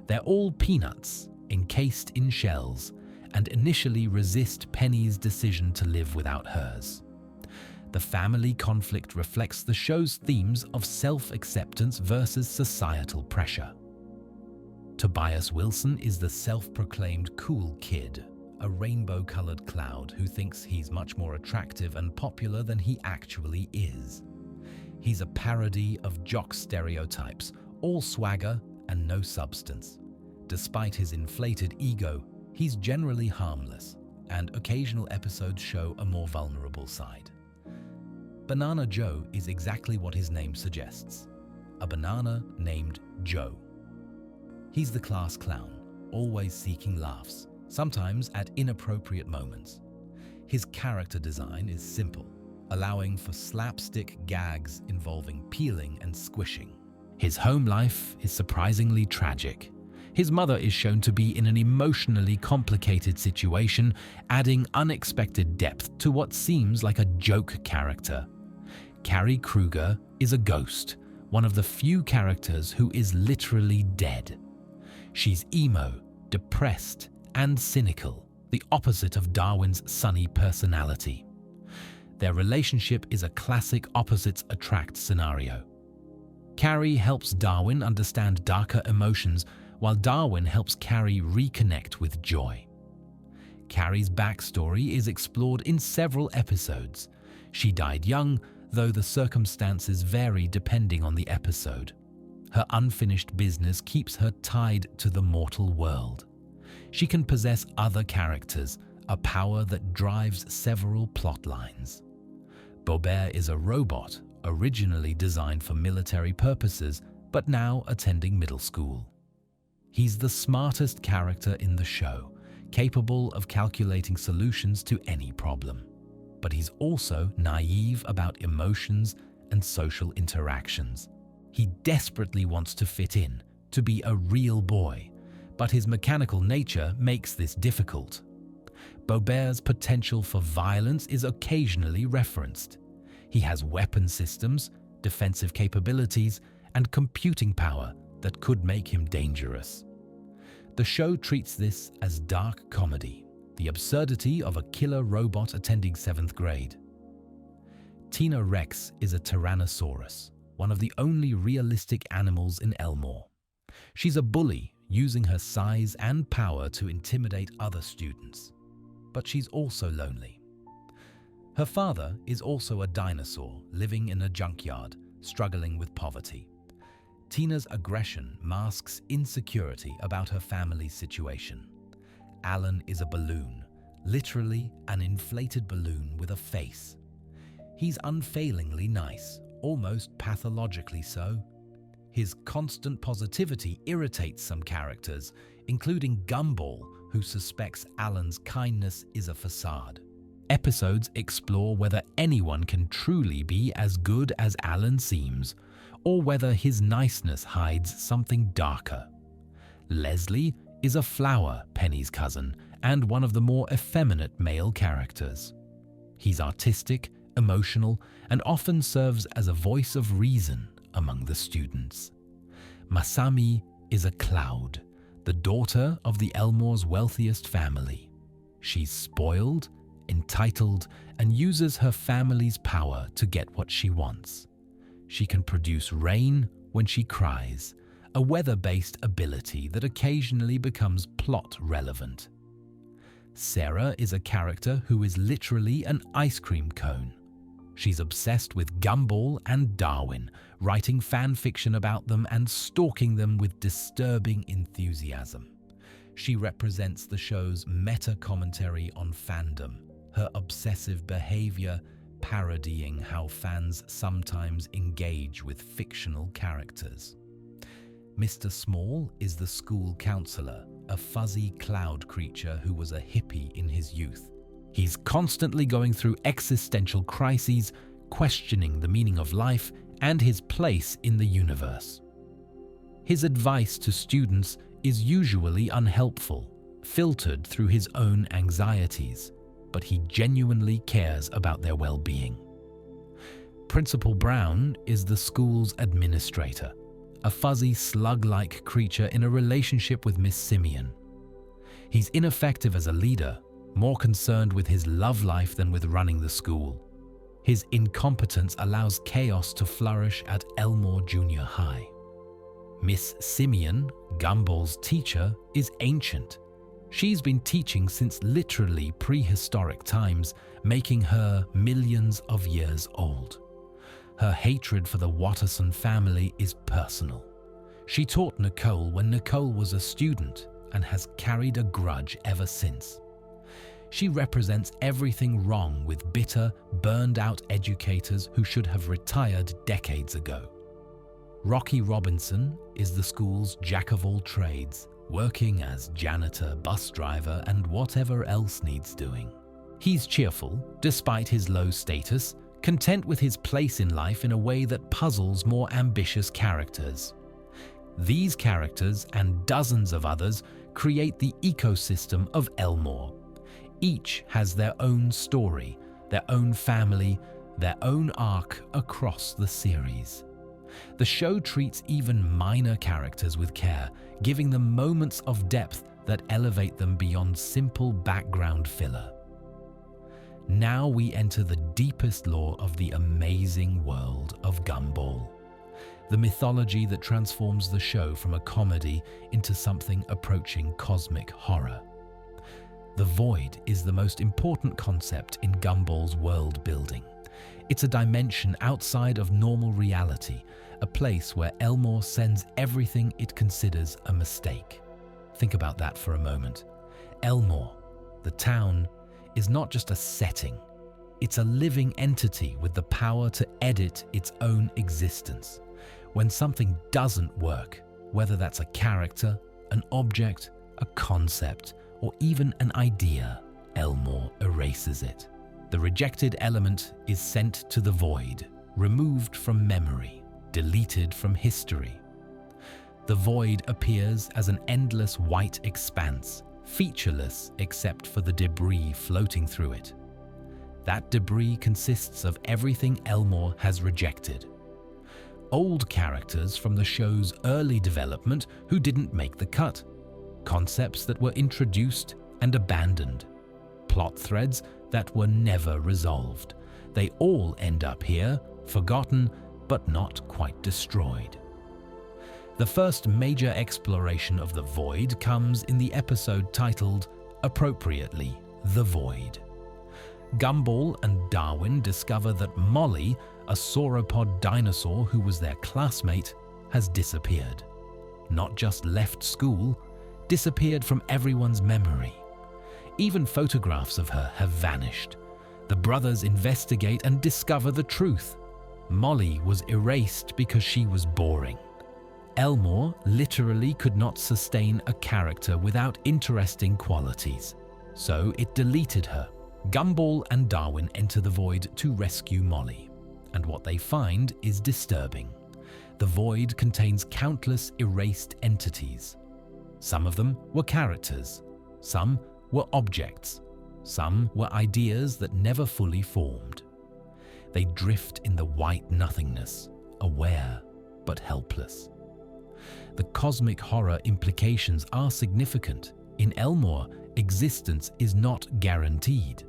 Speaker 1: They're all peanuts, encased in shells, and initially resist Penny's decision to live without hers. The family conflict reflects the show's themes of self-acceptance versus societal pressure. Tobias Wilson is the self-proclaimed cool kid, a rainbow-colored cloud who thinks he's much more attractive and popular than he actually is. He's a parody of jock stereotypes, all swagger and no substance. Despite his inflated ego, he's generally harmless, and occasional episodes show a more vulnerable side. Banana Joe is exactly what his name suggests, a banana named Joe. He's the class clown, always seeking laughs, sometimes at inappropriate moments. His character design is simple, allowing for slapstick gags involving peeling and squishing. His home life is surprisingly tragic. His mother is shown to be in an emotionally complicated situation, adding unexpected depth to what seems like a joke character. Carrie Kruger is a ghost, one of the few characters who is literally dead. She's emo, depressed, and cynical, the opposite of Darwin's sunny personality. Their relationship is a classic opposites attract scenario. Carrie helps Darwin understand darker emotions, while Darwin helps Carrie reconnect with joy. Carrie's backstory is explored in several episodes. She died young, though the circumstances vary depending on the episode. Her unfinished business keeps her tied to the mortal world. She can possess other characters, a power that drives several plot lines. Bobert is a robot, originally designed for military purposes, but now attending middle school. He's the smartest character in the show, capable of calculating solutions to any problem. But he's also naive about emotions and social interactions. He desperately wants to fit in, to be a real boy, but his mechanical nature makes this difficult. Bobert's potential for violence is occasionally referenced. He has weapon systems, defensive capabilities, and computing power that could make him dangerous. The show treats this as dark comedy, the absurdity of a killer robot attending 7th grade. Tina Rex is a Tyrannosaurus, one of the only realistic animals in Elmore. She's a bully, using her size and power to intimidate other students. But she's also lonely. Her father is also a dinosaur living in a junkyard, struggling with poverty. Tina's aggression masks insecurity about her family's situation. Alan is a balloon, literally an inflated balloon with a face. He's unfailingly nice, almost pathologically so. His constant positivity irritates some characters, including Gumball, who suspects Alan's kindness is a facade. Episodes explore whether anyone can truly be as good as Alan seems, or whether his niceness hides something darker. Leslie is a flower, Penny's cousin, and one of the more effeminate male characters. He's artistic, emotional, and often serves as a voice of reason among the students. Masami is a cloud, the daughter of the Elmore's wealthiest family. She's spoiled, entitled, and uses her family's power to get what she wants. She can produce rain when she cries, a weather-based ability that occasionally becomes plot relevant. Sarah is a character who is literally an ice cream cone. She's obsessed with Gumball and Darwin, writing fan fiction about them and stalking them with disturbing enthusiasm. She represents the show's meta-commentary on fandom, her obsessive behavior parodying how fans sometimes engage with fictional characters. Mr. Small is the school counselor, a fuzzy cloud creature who was a hippie in his youth. He's constantly going through existential crises, questioning the meaning of life and his place in the universe. His advice to students is usually unhelpful, filtered through his own anxieties, but he genuinely cares about their well-being. Principal Brown is the school's administrator, a fuzzy slug-like creature in a relationship with Miss Simeon. He's ineffective as a leader, more concerned with his love life than with running the school. His incompetence allows chaos to flourish at Elmore Junior High. Miss Simeon, Gumball's teacher, is ancient. She's been teaching since literally prehistoric times, making her millions of years old. Her hatred for the Watterson family is personal. She taught Nicole when Nicole was a student and has carried a grudge ever since. She represents everything wrong with bitter, burned-out educators who should have retired decades ago. Rocky Robinson is the school's jack-of-all-trades, working as janitor, bus driver, and whatever else needs doing. He's cheerful, despite his low status, content with his place in life in a way that puzzles more ambitious characters. These characters, and dozens of others, create the ecosystem of Elmore. Each has their own story, their own family, their own arc across the series. The show treats even minor characters with care, giving them moments of depth that elevate them beyond simple background filler. Now we enter the deepest lore of the amazing world of Gumball, the mythology that transforms the show from a comedy into something approaching cosmic horror. The Void is the most important concept in Gumball's world building. It's a dimension outside of normal reality, a place where Elmore sends everything it considers a mistake. Think about that for a moment. Elmore, the town, is not just a setting. It's a living entity with the power to edit its own existence. When something doesn't work, whether that's a character, an object, a concept, or even an idea, Elmore erases it. The rejected element is sent to the void, removed from memory, deleted from history. The void appears as an endless white expanse, featureless except for the debris floating through it. That debris consists of everything Elmore has rejected. Old characters from the show's early development who didn't make the cut, concepts that were introduced and abandoned, plot threads that were never resolved. They all end up here, forgotten but not quite destroyed. The first major exploration of the Void comes in the episode titled, appropriately, The Void. Gumball and Darwin discover that Molly, a sauropod dinosaur who was their classmate, has disappeared. Not just left school, disappeared from everyone's memory. Even photographs of her have vanished. The brothers investigate and discover the truth. Molly was erased because she was boring. Elmore literally could not sustain a character without interesting qualities, so it deleted her. Gumball and Darwin enter the Void to rescue Molly, and what they find is disturbing. The Void contains countless erased entities. Some of them were characters, some were objects, some were ideas that never fully formed. They drift in the white nothingness, aware but helpless. The cosmic horror implications are significant. In Elmore, existence is not guaranteed.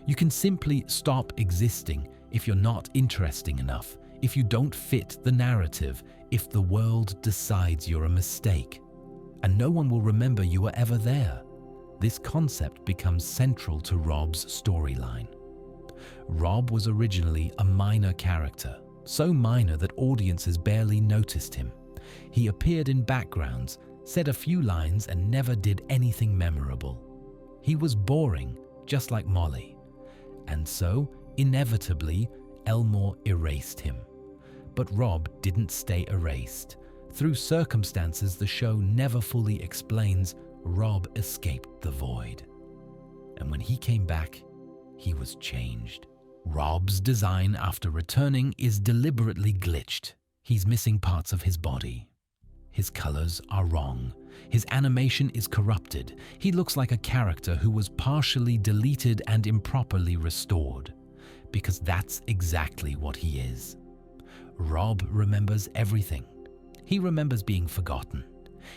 Speaker 1: You can simply stop existing if you're not interesting enough, if you don't fit the narrative, if the world decides you're a mistake. And no one will remember you were ever there. This concept becomes central to Rob's storyline. Rob was originally a minor character, so minor that audiences barely noticed him. He appeared in backgrounds, said a few lines, and never did anything memorable. He was boring, just like Molly. And so, inevitably, Elmore erased him. But Rob didn't stay erased. Through circumstances the show never fully explains, Rob escaped the Void. And when he came back, he was changed. Rob's design after returning is deliberately glitched. He's missing parts of his body. His colors are wrong. His animation is corrupted. He looks like a character who was partially deleted and improperly restored. because that's exactly what he is. Rob remembers everything. He remembers being forgotten.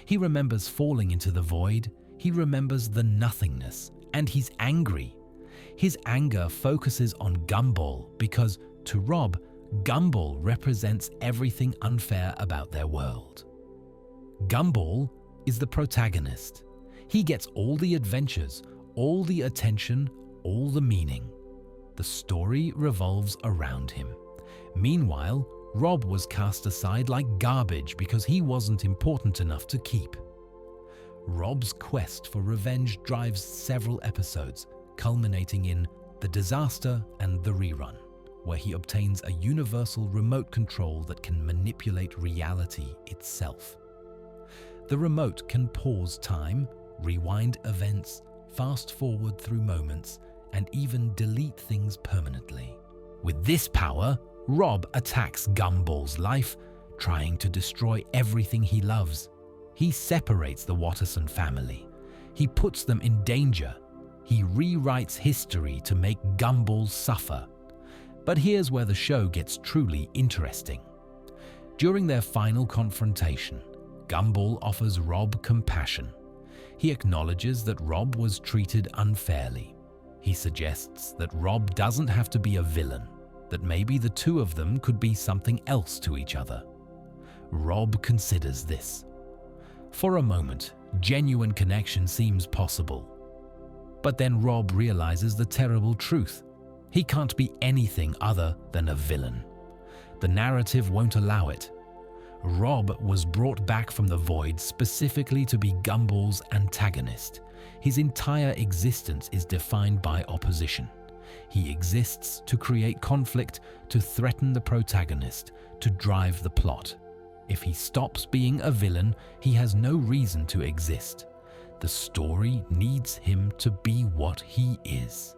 Speaker 1: He remembers falling into the void. He remembers the nothingness, and he's angry. His anger focuses on Gumball because, to Rob, Gumball represents everything unfair about their world. Gumball is the protagonist. He gets all the adventures, all the attention, all the meaning. The story revolves around him. Meanwhile, Rob was cast aside like garbage because he wasn't important enough to keep. Rob's quest for revenge drives several episodes, culminating in The Disaster and The Rerun, where he obtains a universal remote control that can manipulate reality itself. The remote can pause time, rewind events, fast forward through moments, and even delete things permanently. With this power, Rob attacks Gumball's life, trying to destroy everything he loves. He separates the Watterson family. He puts them in danger. He rewrites history to make Gumball suffer. But here's where the show gets truly interesting. During their final confrontation, Gumball offers Rob compassion. He acknowledges that Rob was treated unfairly. He suggests that Rob doesn't have to be a villain, that maybe the two of them could be something else to each other. Rob considers this. For a moment, genuine connection seems possible. But then Rob realizes the terrible truth. He can't be anything other than a villain. The narrative won't allow it. Rob was brought back from the void specifically to be Gumball's antagonist. His entire existence is defined by opposition. He exists to create conflict, to threaten the protagonist, to drive the plot. If he stops being a villain, he has no reason to exist. The story needs him to be what he is.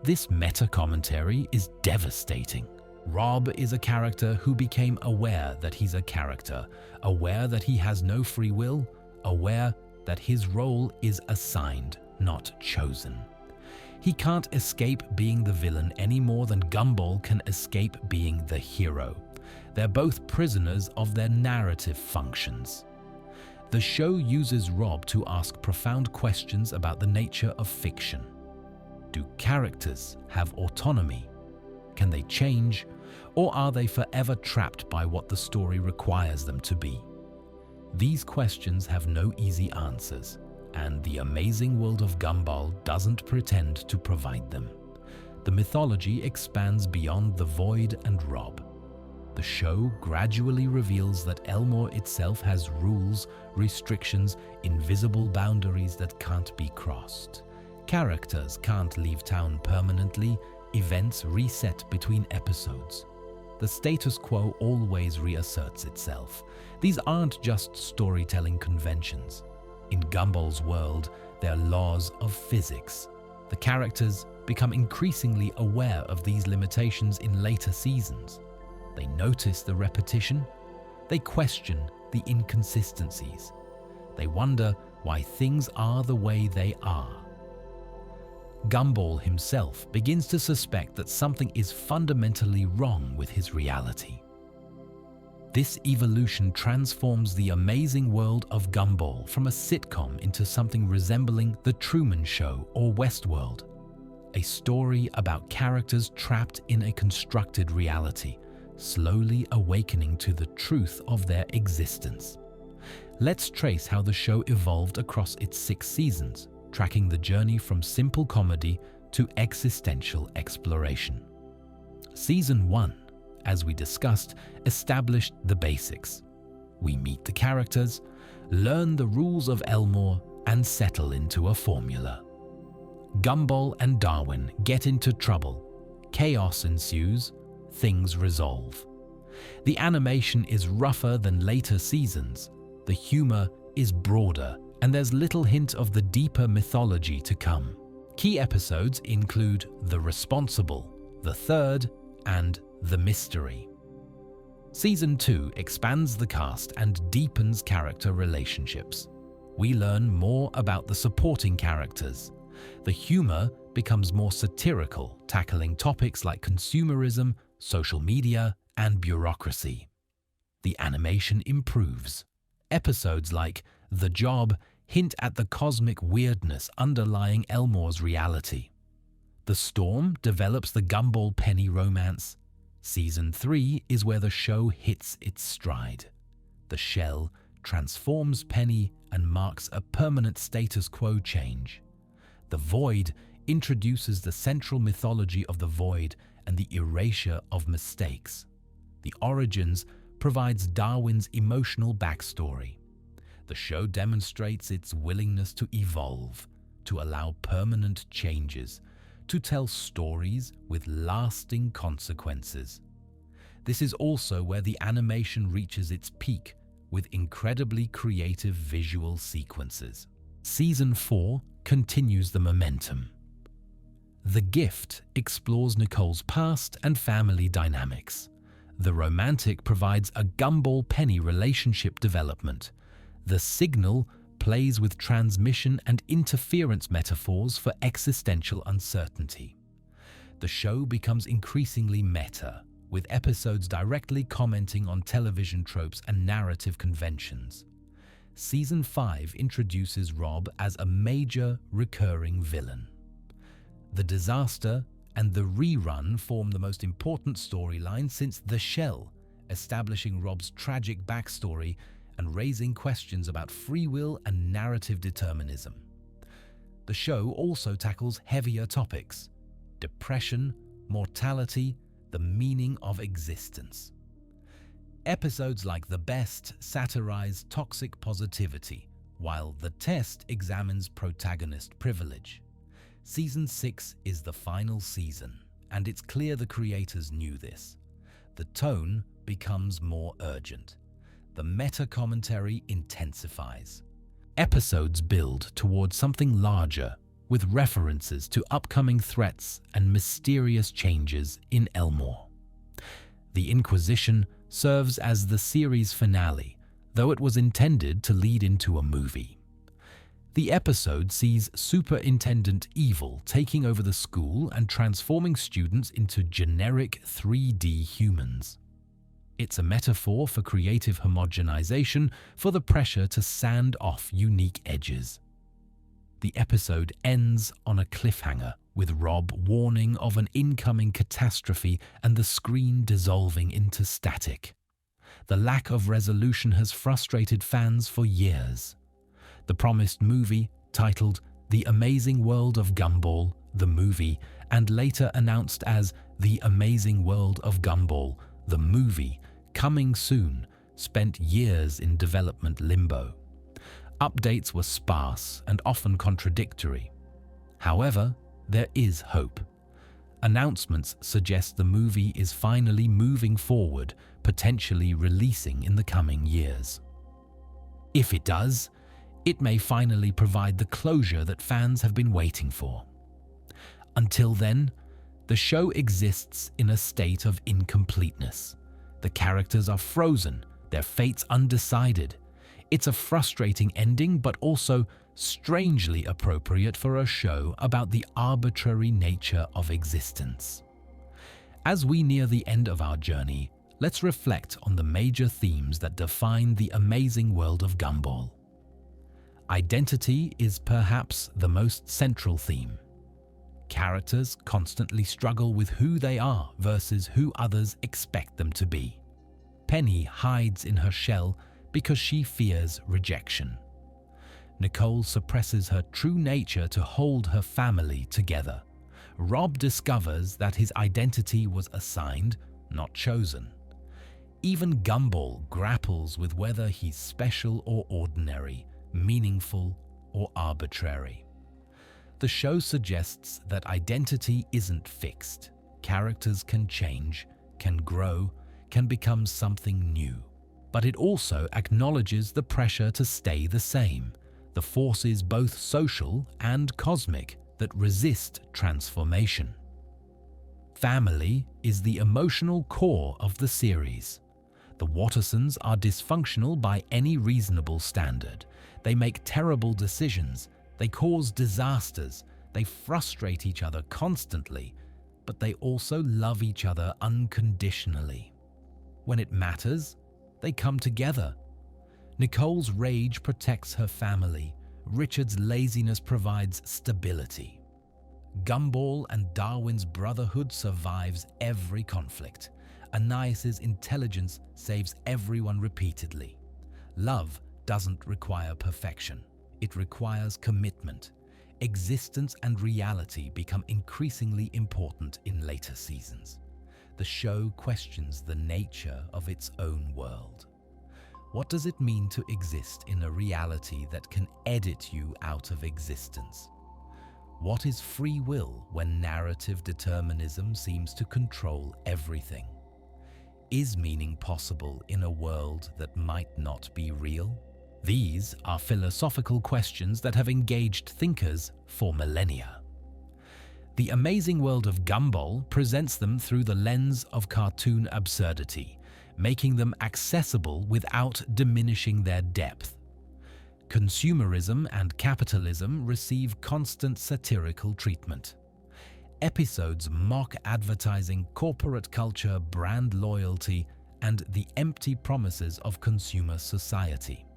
Speaker 1: This meta-commentary is devastating. Rob is a character who became aware that he's a character, aware that he has no free will, aware that his role is assigned, not chosen. He can't escape being the villain any more than Gumball can escape being the hero. They're both prisoners of their narrative functions. The show uses Rob to ask profound questions about the nature of fiction. Do characters have autonomy? Can they change? Or are they forever trapped by what the story requires them to be? These questions have no easy answers, and the amazing world of Gumball doesn't pretend to provide them. The mythology expands beyond the void and Rob. The show gradually reveals that Elmore itself has rules, restrictions, invisible boundaries that can't be crossed. Characters can't leave town permanently, events reset between episodes. The status quo always reasserts itself. These aren't just storytelling conventions. In Gumball's world, they're laws of physics. The characters become increasingly aware of these limitations in later seasons. They notice the repetition. They question the inconsistencies. They wonder why things are the way they are. Gumball himself begins to suspect that something is fundamentally wrong with his reality. This evolution transforms the amazing world of Gumball from a sitcom into something resembling The Truman Show or Westworld, a story about characters trapped in a constructed reality, slowly awakening to the truth of their existence. Let's trace how the show evolved across its 6 seasons, tracking the journey from simple comedy to existential exploration. Season 1, as we discussed, established the basics. We meet the characters, learn the rules of Elmore, and settle into a formula. Gumball and Darwin get into trouble. Chaos ensues. Things resolve. The animation is rougher than later seasons. The humor is broader, and there's little hint of the deeper mythology to come. Key episodes include The Responsible, The Third, and The Mystery. Season 2 expands the cast and deepens character relationships. We learn more about the supporting characters. The humor becomes more satirical, tackling topics like consumerism, social media, and bureaucracy. The animation improves. Episodes like The Job hint at the cosmic weirdness underlying Elmore's reality. The Storm develops the Gumball Penny romance. Season 3 is where the show hits its stride. The Shell transforms Penny and marks a permanent status quo change. The Void introduces the central mythology of the void and the erasure of mistakes. The Origins provides Darwin's emotional backstory. The show demonstrates its willingness to evolve, to allow permanent changes, to tell stories with lasting consequences. This is also where the animation reaches its peak with incredibly creative visual sequences. Season 4 continues the momentum. The Gift explores Nicole's past and family dynamics. The Romantic provides a Gumball-Penny relationship development. The Signal plays with transmission and interference metaphors for existential uncertainty. The show becomes increasingly meta, with episodes directly commenting on television tropes and narrative conventions. Season 5 introduces Rob as a major recurring villain. The Disaster and the Rerun form the most important storyline since The Shell, establishing Rob's tragic backstory and raising questions about free will and narrative determinism. The show also tackles heavier topics: depression, mortality, the meaning of existence. Episodes like The Best satirize toxic positivity, while The Test examines protagonist privilege. Season 6 is the final season, and it's clear the creators knew this. The tone becomes more urgent. The meta-commentary intensifies. Episodes build towards something larger, with references to upcoming threats and mysterious changes in Elmore. The Inquisition serves as the series finale, though it was intended to lead into a movie. The episode sees Superintendent Evil taking over the school and transforming students into generic 3D humans. It's a metaphor for creative homogenization, for the pressure to sand off unique edges. The episode ends on a cliffhanger, with Rob warning of an incoming catastrophe and the screen dissolving into static. The lack of resolution has frustrated fans for years. The promised movie, titled The Amazing World of Gumball, the movie, and later announced as The Amazing World of Gumball, the movie, coming soon, spent years in development limbo. Updates were sparse and often contradictory. However, there is hope. Announcements suggest the movie is finally moving forward, potentially releasing in the coming years. If it does, it may finally provide the closure that fans have been waiting for. Until then, the show exists in a state of incompleteness. The characters are frozen, their fates undecided. It's a frustrating ending, but also strangely appropriate for a show about the arbitrary nature of existence. As we near the end of our journey, let's reflect on the major themes that define the amazing world of Gumball. Identity is perhaps the most central theme. Characters constantly struggle with who they are versus who others expect them to be. Penny hides in her shell because she fears rejection. Nicole suppresses her true nature to hold her family together. Rob discovers that his identity was assigned, not chosen. Even Gumball grapples with whether he's special or ordinary, meaningful or arbitrary. The show suggests that identity isn't fixed. Characters can change, can grow, can become something new. But it also acknowledges the pressure to stay the same, the forces both social and cosmic that resist transformation. Family is the emotional core of the series. The Wattersons are dysfunctional by any reasonable standard. They make terrible decisions, they cause disasters, They frustrate each other constantly, but they also love each other unconditionally. When it matters, they come together. Nicole's rage protects her family. Richard's laziness provides stability. Gumball and Darwin's brotherhood survives every conflict. Anais' intelligence saves everyone repeatedly. Love doesn't require perfection. It requires commitment. Existence and reality become increasingly important in later seasons. The show questions the nature of its own world. What does it mean to exist in a reality that can edit you out of existence? What is free will when narrative determinism seems to control everything? Is meaning possible in a world that might not be real? These are philosophical questions that have engaged thinkers for millennia. The amazing world of Gumball presents them through the lens of cartoon absurdity, making them accessible without diminishing their depth. Consumerism and capitalism receive constant satirical treatment. Episodes mock advertising, corporate culture, brand loyalty, and the empty promises of consumer society.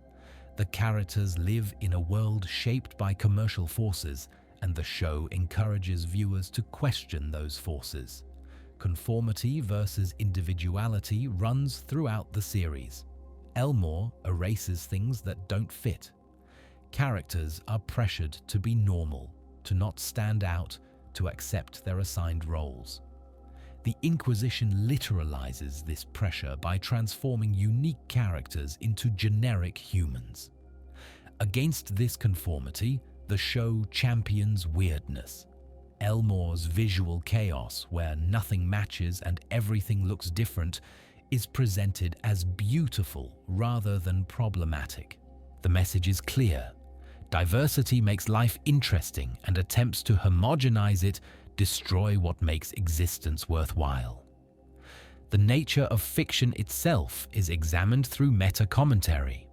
Speaker 1: The characters live in a world shaped by commercial forces, and the show encourages viewers to question those forces. Conformity versus individuality runs throughout the series. Elmore erases things that don't fit. Characters are pressured to be normal, to not stand out, to accept their assigned roles. The Inquisition literalizes this pressure by transforming unique characters into generic humans. Against this conformity, the show champions weirdness. Elmore's visual chaos, where nothing matches and everything looks different, is presented as beautiful rather than problematic. The message is clear. Diversity makes life interesting, and attempts to homogenize it destroy what makes existence worthwhile. The nature of fiction itself is examined through meta-commentary.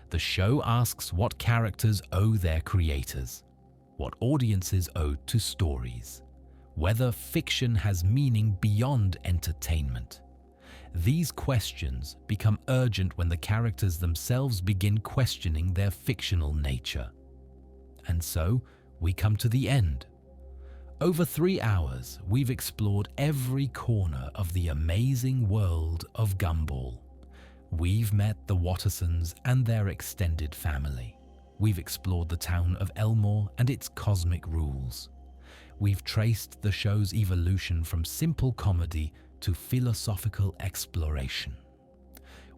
Speaker 1: The show asks what characters owe their creators, what audiences owe to stories, whether fiction has meaning beyond entertainment. These questions become urgent when the characters themselves begin questioning their fictional nature. And so, we come to the end. Over 3 hours, we've explored every corner of the amazing world of Gumball. We've met the Wattersons and their extended family. We've explored the town of Elmore and its cosmic rules. We've traced the show's evolution from simple comedy to philosophical exploration.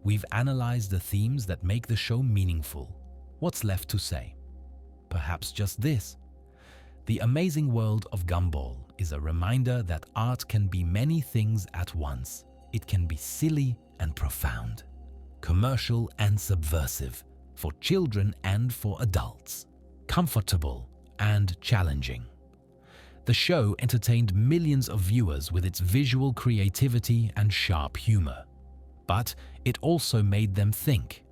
Speaker 1: We've analyzed the themes that make the show meaningful. What's left to say? Perhaps just this. The amazing world of Gumball is a reminder that art can be many things at once. It can be silly and profound, commercial and subversive, for children and for adults, comfortable and challenging. The show entertained millions of viewers with its visual creativity and sharp humor. But it also made them think.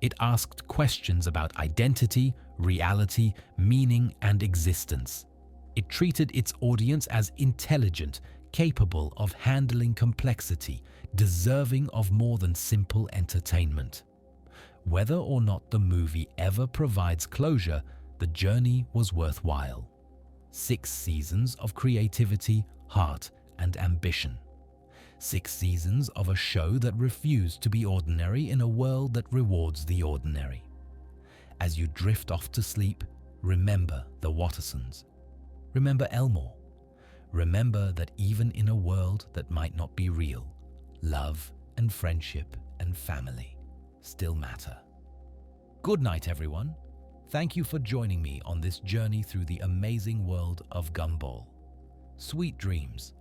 Speaker 1: It asked questions about identity, reality, meaning, and existence. It treated its audience as intelligent, capable of handling complexity, deserving of more than simple entertainment. Whether or not the movie ever provides closure, the journey was worthwhile. 6 seasons of creativity, heart, and ambition. 6 seasons of a show that refused to be ordinary in a world that rewards the ordinary. As you drift off to sleep, remember the Wattersons. Remember Elmore. Remember that even in a world that might not be real, love and friendship and family still matter. Good night, everyone. Thank you for joining me on this journey through the amazing world of Gumball. Sweet dreams.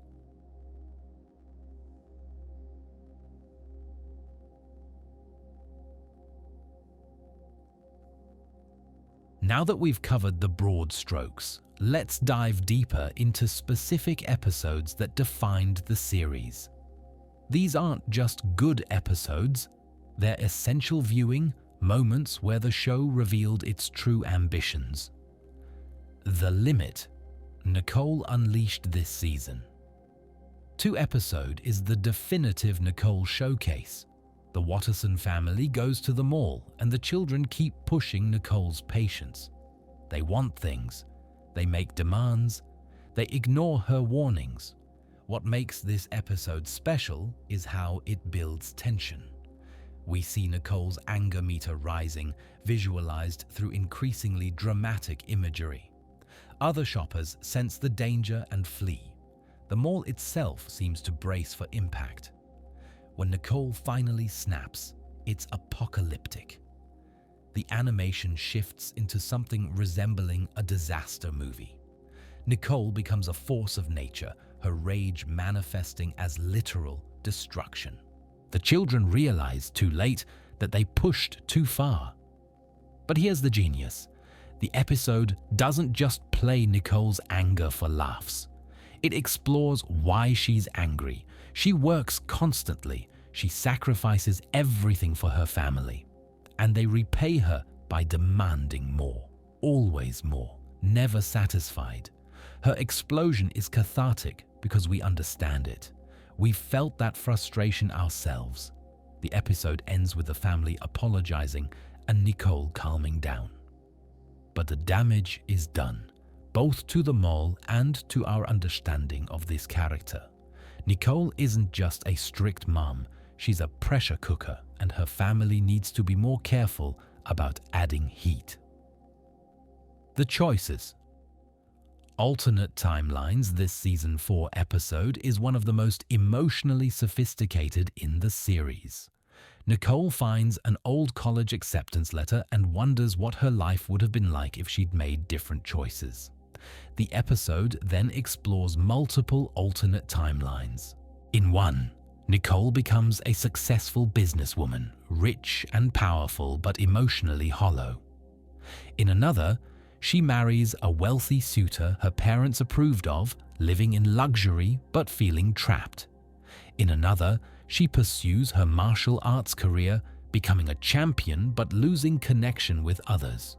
Speaker 1: Now that we've covered the broad strokes, let's dive deeper into specific episodes that defined the series. These aren't just good episodes, they're essential viewing, moments where the show revealed its true ambitions. The Limit Nicole unleashed this season. 2 episode is the definitive Nicole showcase. The Watterson family goes to the mall and the children keep pushing Nicole's patience. They want things, they make demands, they ignore her warnings. What makes this episode special is how it builds tension. We see Nicole's anger meter rising, visualized through increasingly dramatic imagery. Other shoppers sense the danger and flee. The mall itself seems to brace for impact. When Nicole finally snaps, it's apocalyptic. The animation shifts into something resembling a disaster movie. Nicole becomes a force of nature, her rage manifesting as literal destruction. The children realize too late that they pushed too far. But here's the genius. The episode doesn't just play Nicole's anger for laughs. It explores why she's angry. She works constantly. She sacrifices everything for her family. And they repay her by demanding more, always more, never satisfied. Her explosion is cathartic because we understand it. We've felt that frustration ourselves. The episode ends with the family apologizing and Nicole calming down. But the damage is done, both to the mall and to our understanding of this character. Nicole isn't just a strict mom, she's a pressure cooker, and her family needs to be more careful about adding heat. The choices. Alternate Timelines, this season 4 episode, is one of the most emotionally sophisticated in the series. Nicole finds an old college acceptance letter and wonders what her life would have been like if she'd made different choices. The episode then explores multiple alternate timelines. In one, Nicole becomes a successful businesswoman, rich and powerful but emotionally hollow. In another, she marries a wealthy suitor her parents approved of, living in luxury but feeling trapped. In another, she pursues her martial arts career, becoming a champion but losing connection with others.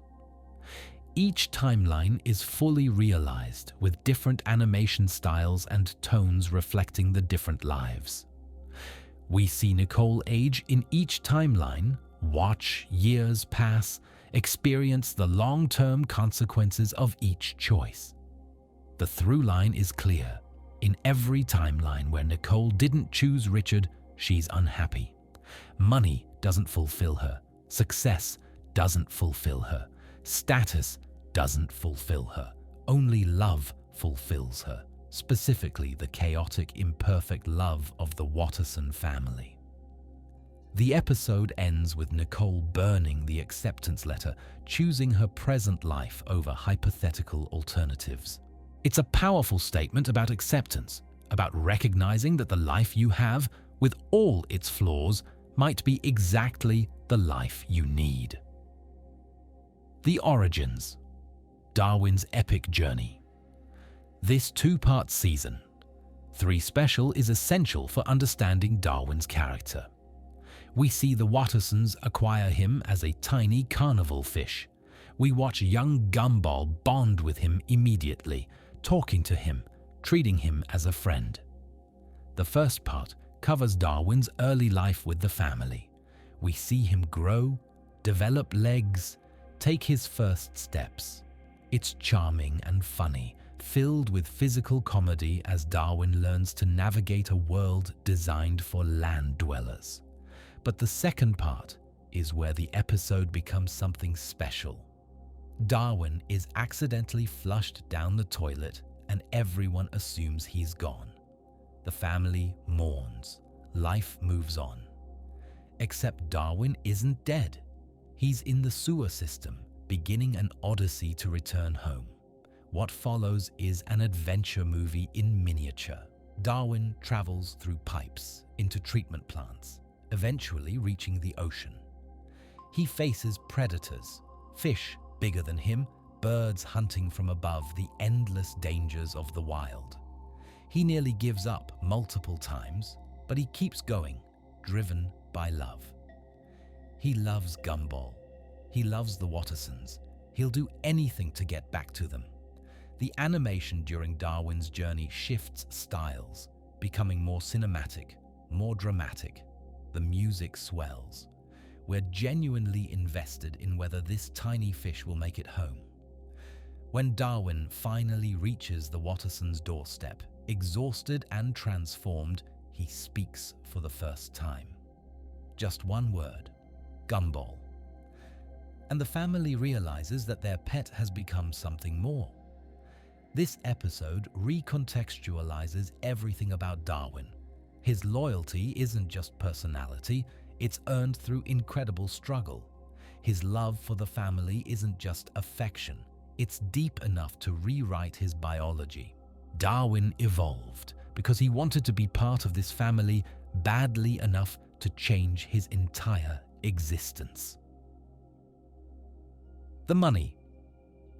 Speaker 1: Each timeline is fully realized, with different animation styles and tones reflecting the different lives. We see Nicole age in each timeline, watch years pass, experience the long-term consequences of each choice. The through line is clear. In every timeline where Nicole didn't choose Richard, she's unhappy. Money doesn't fulfill her. Success doesn't fulfill her. Status doesn't fulfill her. Only love fulfills her, specifically the chaotic, imperfect love of the Watterson family. The episode ends with Nicole burning the acceptance letter, choosing her present life over hypothetical alternatives. It's a powerful statement about acceptance, about recognizing that the life you have, with all its flaws, might be exactly the life you need. The origins. Darwin's epic journey. This 2-part season, 3 special, is essential for understanding Darwin's character. We see the Wattersons acquire him as a tiny carnival fish. We watch young Gumball bond with him immediately, talking to him, treating him as a friend. The first part covers Darwin's early life with the family. We see him grow, develop legs, take his first steps. It's charming and funny, filled with physical comedy as Darwin learns to navigate a world designed for land dwellers. But the second part is where the episode becomes something special. Darwin is accidentally flushed down the toilet and everyone assumes he's gone. The family mourns. Life moves on. Except Darwin isn't dead. He's in the sewer system, beginning an odyssey to return home. What follows is an adventure movie in miniature. Darwin travels through pipes into treatment plants, eventually reaching the ocean. He faces predators, fish bigger than him, birds hunting from above, the endless dangers of the wild. He nearly gives up multiple times, but he keeps going, driven by love. He loves Gumball. He loves the Wattersons. He'll do anything to get back to them. The animation during Darwin's journey shifts styles, becoming more cinematic, more dramatic. The music swells. We're genuinely invested in whether this tiny fish will make it home. When Darwin finally reaches the Wattersons' doorstep, exhausted and transformed, he speaks for the first time. Just one word: Gumball. And the family realizes that their pet has become something more. This episode recontextualizes everything about Darwin. His loyalty isn't just personality, it's earned through incredible struggle. His love for the family isn't just affection, it's deep enough to rewrite his biology. Darwin evolved because he wanted to be part of this family badly enough to change his entire existence. The money.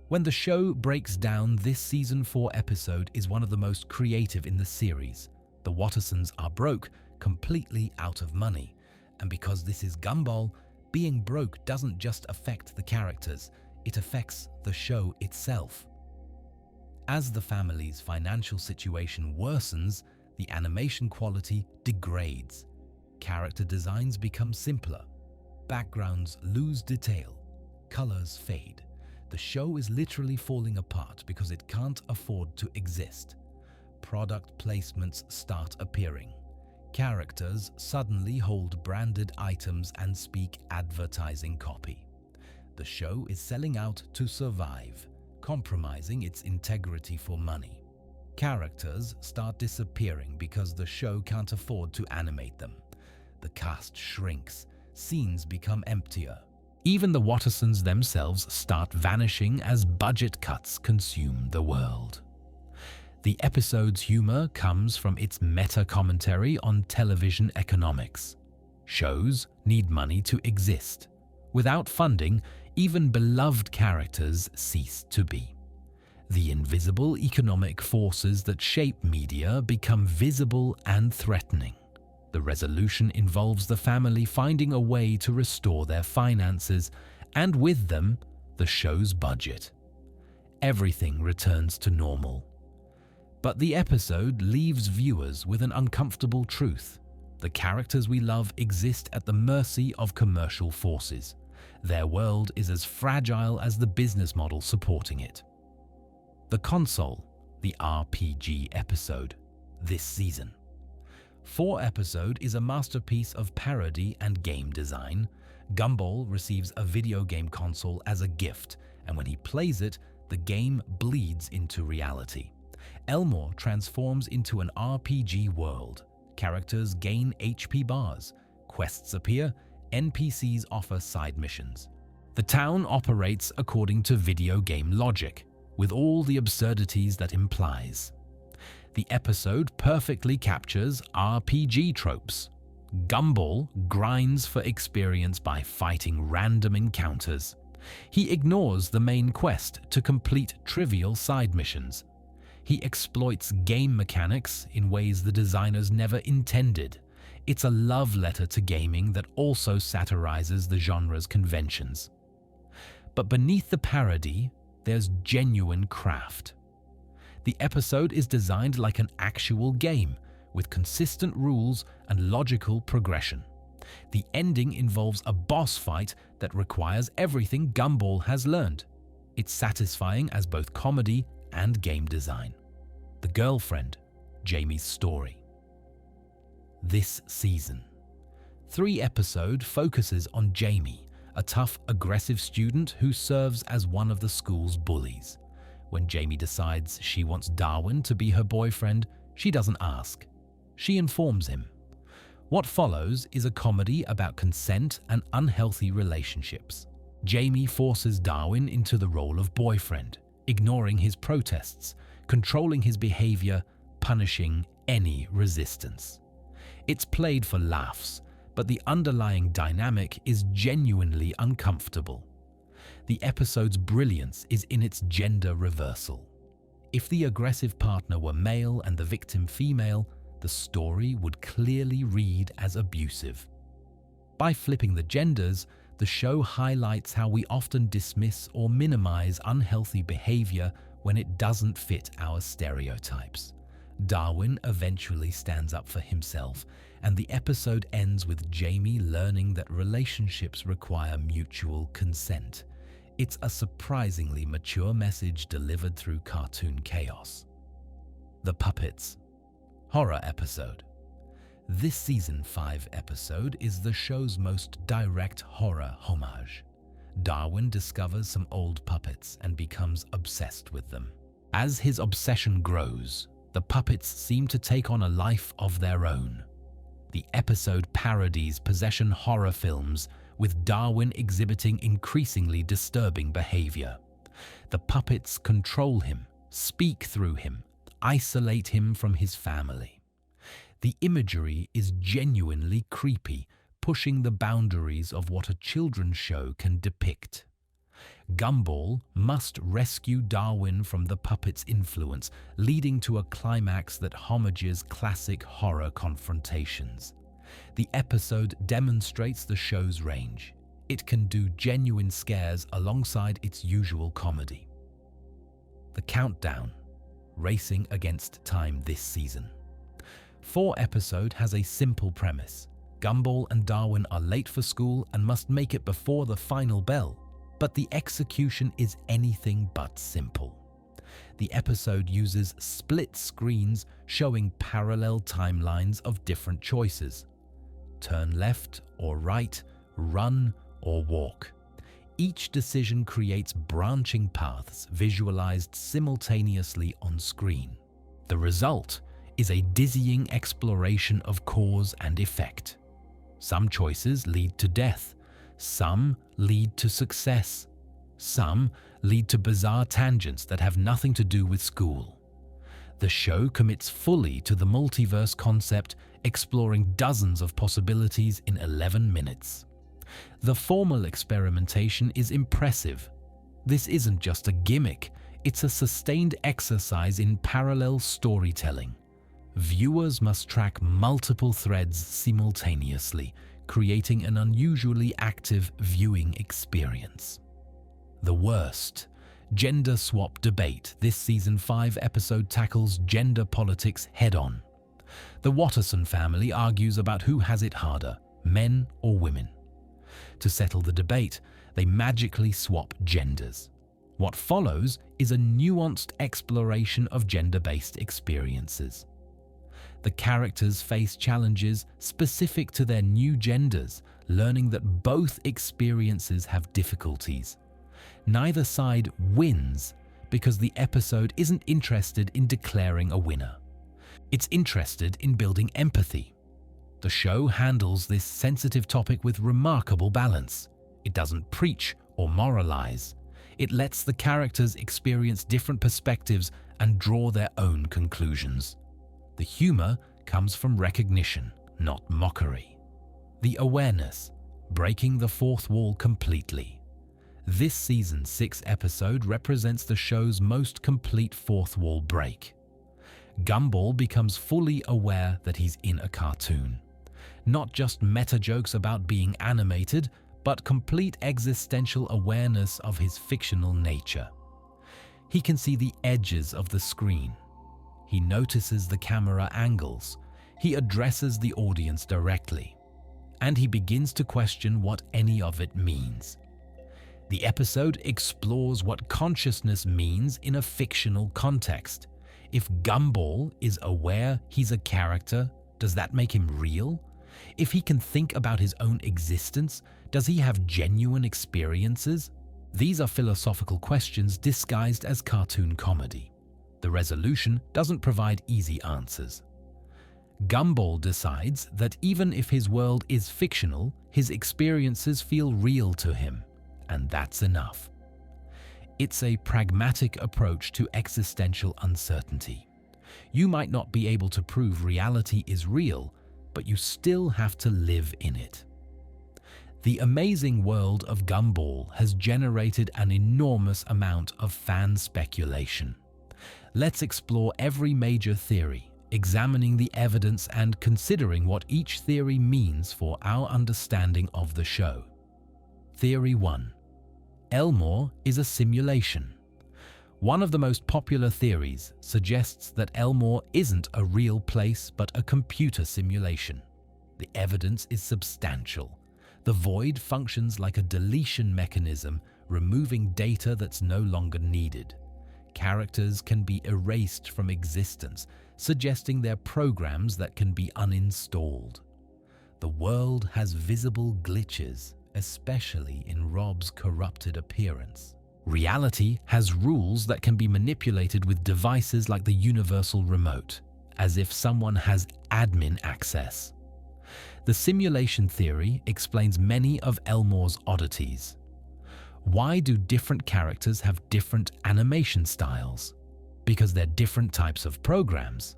Speaker 1: When the show breaks down, this season 4 episode is one of the most creative in the series. The Wattersons are broke, completely out of money. And because this is Gumball, being broke doesn't just affect the characters, it affects the show itself. As the family's financial situation worsens, the animation quality degrades. Character designs become simpler. Backgrounds lose detail. Colors fade. The show is literally falling apart because it can't afford to exist. Product placements start appearing. Characters suddenly hold branded items and speak advertising copy. The show is selling out to survive, compromising its integrity for money. Characters start disappearing because the show can't afford to animate them. The cast shrinks, scenes become emptier. Even the Wattersons themselves start vanishing as budget cuts consume the world. The episode's humor comes from its meta-commentary on television economics. Shows need money to exist. Without funding, even beloved characters cease to be. The invisible economic forces that shape media become visible and threatening. The resolution involves the family finding a way to restore their finances, and with them, the show's budget. Everything returns to normal. But the episode leaves viewers with an uncomfortable truth. The characters we love exist at the mercy of commercial forces. Their world is as fragile as the business model supporting it. The Console, the RPG episode, this season. 4 episode is a masterpiece of parody and game design. Gumball receives a video game console as a gift, and when he plays it, the game bleeds into reality. Elmore transforms into an RPG world. Characters gain HP bars. Quests appear. NPCs offer side missions. The town operates according to video game logic, with all the absurdities that implies. The episode perfectly captures RPG tropes. Gumball grinds for experience by fighting random encounters. He ignores the main quest to complete trivial side missions. He exploits game mechanics in ways the designers never intended. It's a love letter to gaming that also satirizes the genre's conventions. But beneath the parody, there's genuine craft. The episode is designed like an actual game, with consistent rules and logical progression. The ending involves a boss fight that requires everything Gumball has learned. It's satisfying as both comedy and game design. The Girlfriend, Jamie's story. This season. 3 episode focuses on Jamie, a tough, aggressive student who serves as one of the school's bullies. When Jamie decides she wants Darwin to be her boyfriend, she doesn't ask. She informs him. What follows is a comedy about consent and unhealthy relationships. Jamie forces Darwin into the role of boyfriend, ignoring his protests, controlling his behavior, punishing any resistance. It's played for laughs, but the underlying dynamic is genuinely uncomfortable. The episode's brilliance is in its gender reversal. If the aggressive partner were male and the victim female, the story would clearly read as abusive. By flipping the genders, the show highlights how we often dismiss or minimize unhealthy behavior when it doesn't fit our stereotypes. Darwin eventually stands up for himself, and the episode ends with Jamie learning that relationships require mutual consent. It's a surprisingly mature message delivered through cartoon chaos. The Puppets. Horror episode. This season 5 episode is the show's most direct horror homage. Darwin discovers some old puppets and becomes obsessed with them. As his obsession grows, the puppets seem to take on a life of their own. The episode parodies possession horror films, with Darwin exhibiting increasingly disturbing behavior. The puppets control him, speak through him, isolate him from his family. The imagery is genuinely creepy, pushing the boundaries of what a children's show can depict. Gumball must rescue Darwin from the puppet's influence, leading to a climax that homages classic horror confrontations. The episode demonstrates the show's range. It can do genuine scares alongside its usual comedy. The Countdown. Racing against time this season. 4 episode has a simple premise. Gumball and Darwin are late for school and must make it before the final bell. But the execution is anything but simple. The episode uses split screens showing parallel timelines of different choices. Turn left or right, run or walk. Each decision creates branching paths visualized simultaneously on screen. The result is a dizzying exploration of cause and effect. Some choices lead to death. Some lead to success. Some lead to bizarre tangents that have nothing to do with school. The show commits fully to the multiverse concept, exploring dozens of possibilities in 11 minutes. The formal experimentation is impressive. This isn't just a gimmick, it's a sustained exercise in parallel storytelling. Viewers must track multiple threads simultaneously, creating an unusually active viewing experience. The worst. Gender swap debate. This season 5 episode tackles gender politics head-on. The Watterson family argues about who has it harder, men or women. To settle the debate, they magically swap genders. What follows is a nuanced exploration of gender-based experiences. The characters face challenges specific to their new genders, learning that both experiences have difficulties. Neither side wins because the episode isn't interested in declaring a winner. It's interested in building empathy. The show handles this sensitive topic with remarkable balance. It doesn't preach or moralize. It lets the characters experience different perspectives and draw their own conclusions. The humor comes from recognition, not mockery. The awareness, breaking the fourth wall completely. This season 6 episode represents the show's most complete fourth wall break. Gumball becomes fully aware that he's in a cartoon. Not just meta jokes about being animated, but complete existential awareness of his fictional nature. He can see the edges of the screen. He notices the camera angles. He addresses the audience directly. And he begins to question what any of it means. The episode explores what consciousness means in a fictional context. If Gumball is aware he's a character, does that make him real? If he can think about his own existence, does he have genuine experiences? These are philosophical questions disguised as cartoon comedy. The resolution doesn't provide easy answers. Gumball decides that even if his world is fictional, his experiences feel real to him, and that's enough. It's a pragmatic approach to existential uncertainty. You might not be able to prove reality is real, but you still have to live in it. The amazing world of Gumball has generated an enormous amount of fan speculation. Let's explore every major theory, examining the evidence and considering what each theory means for our understanding of the show. Theory 1. Elmore is a simulation. One of the most popular theories suggests that Elmore isn't a real place but a computer simulation. The evidence is substantial. The void functions like a deletion mechanism, removing data that's no longer needed. Characters can be erased from existence, suggesting they're programs that can be uninstalled. The world has visible glitches, especially in Rob's corrupted appearance. Reality has rules that can be manipulated with devices like the universal remote, as if someone has admin access. The simulation theory explains many of Elmore's oddities. Why do different characters have different animation styles? Because they're different types of programs.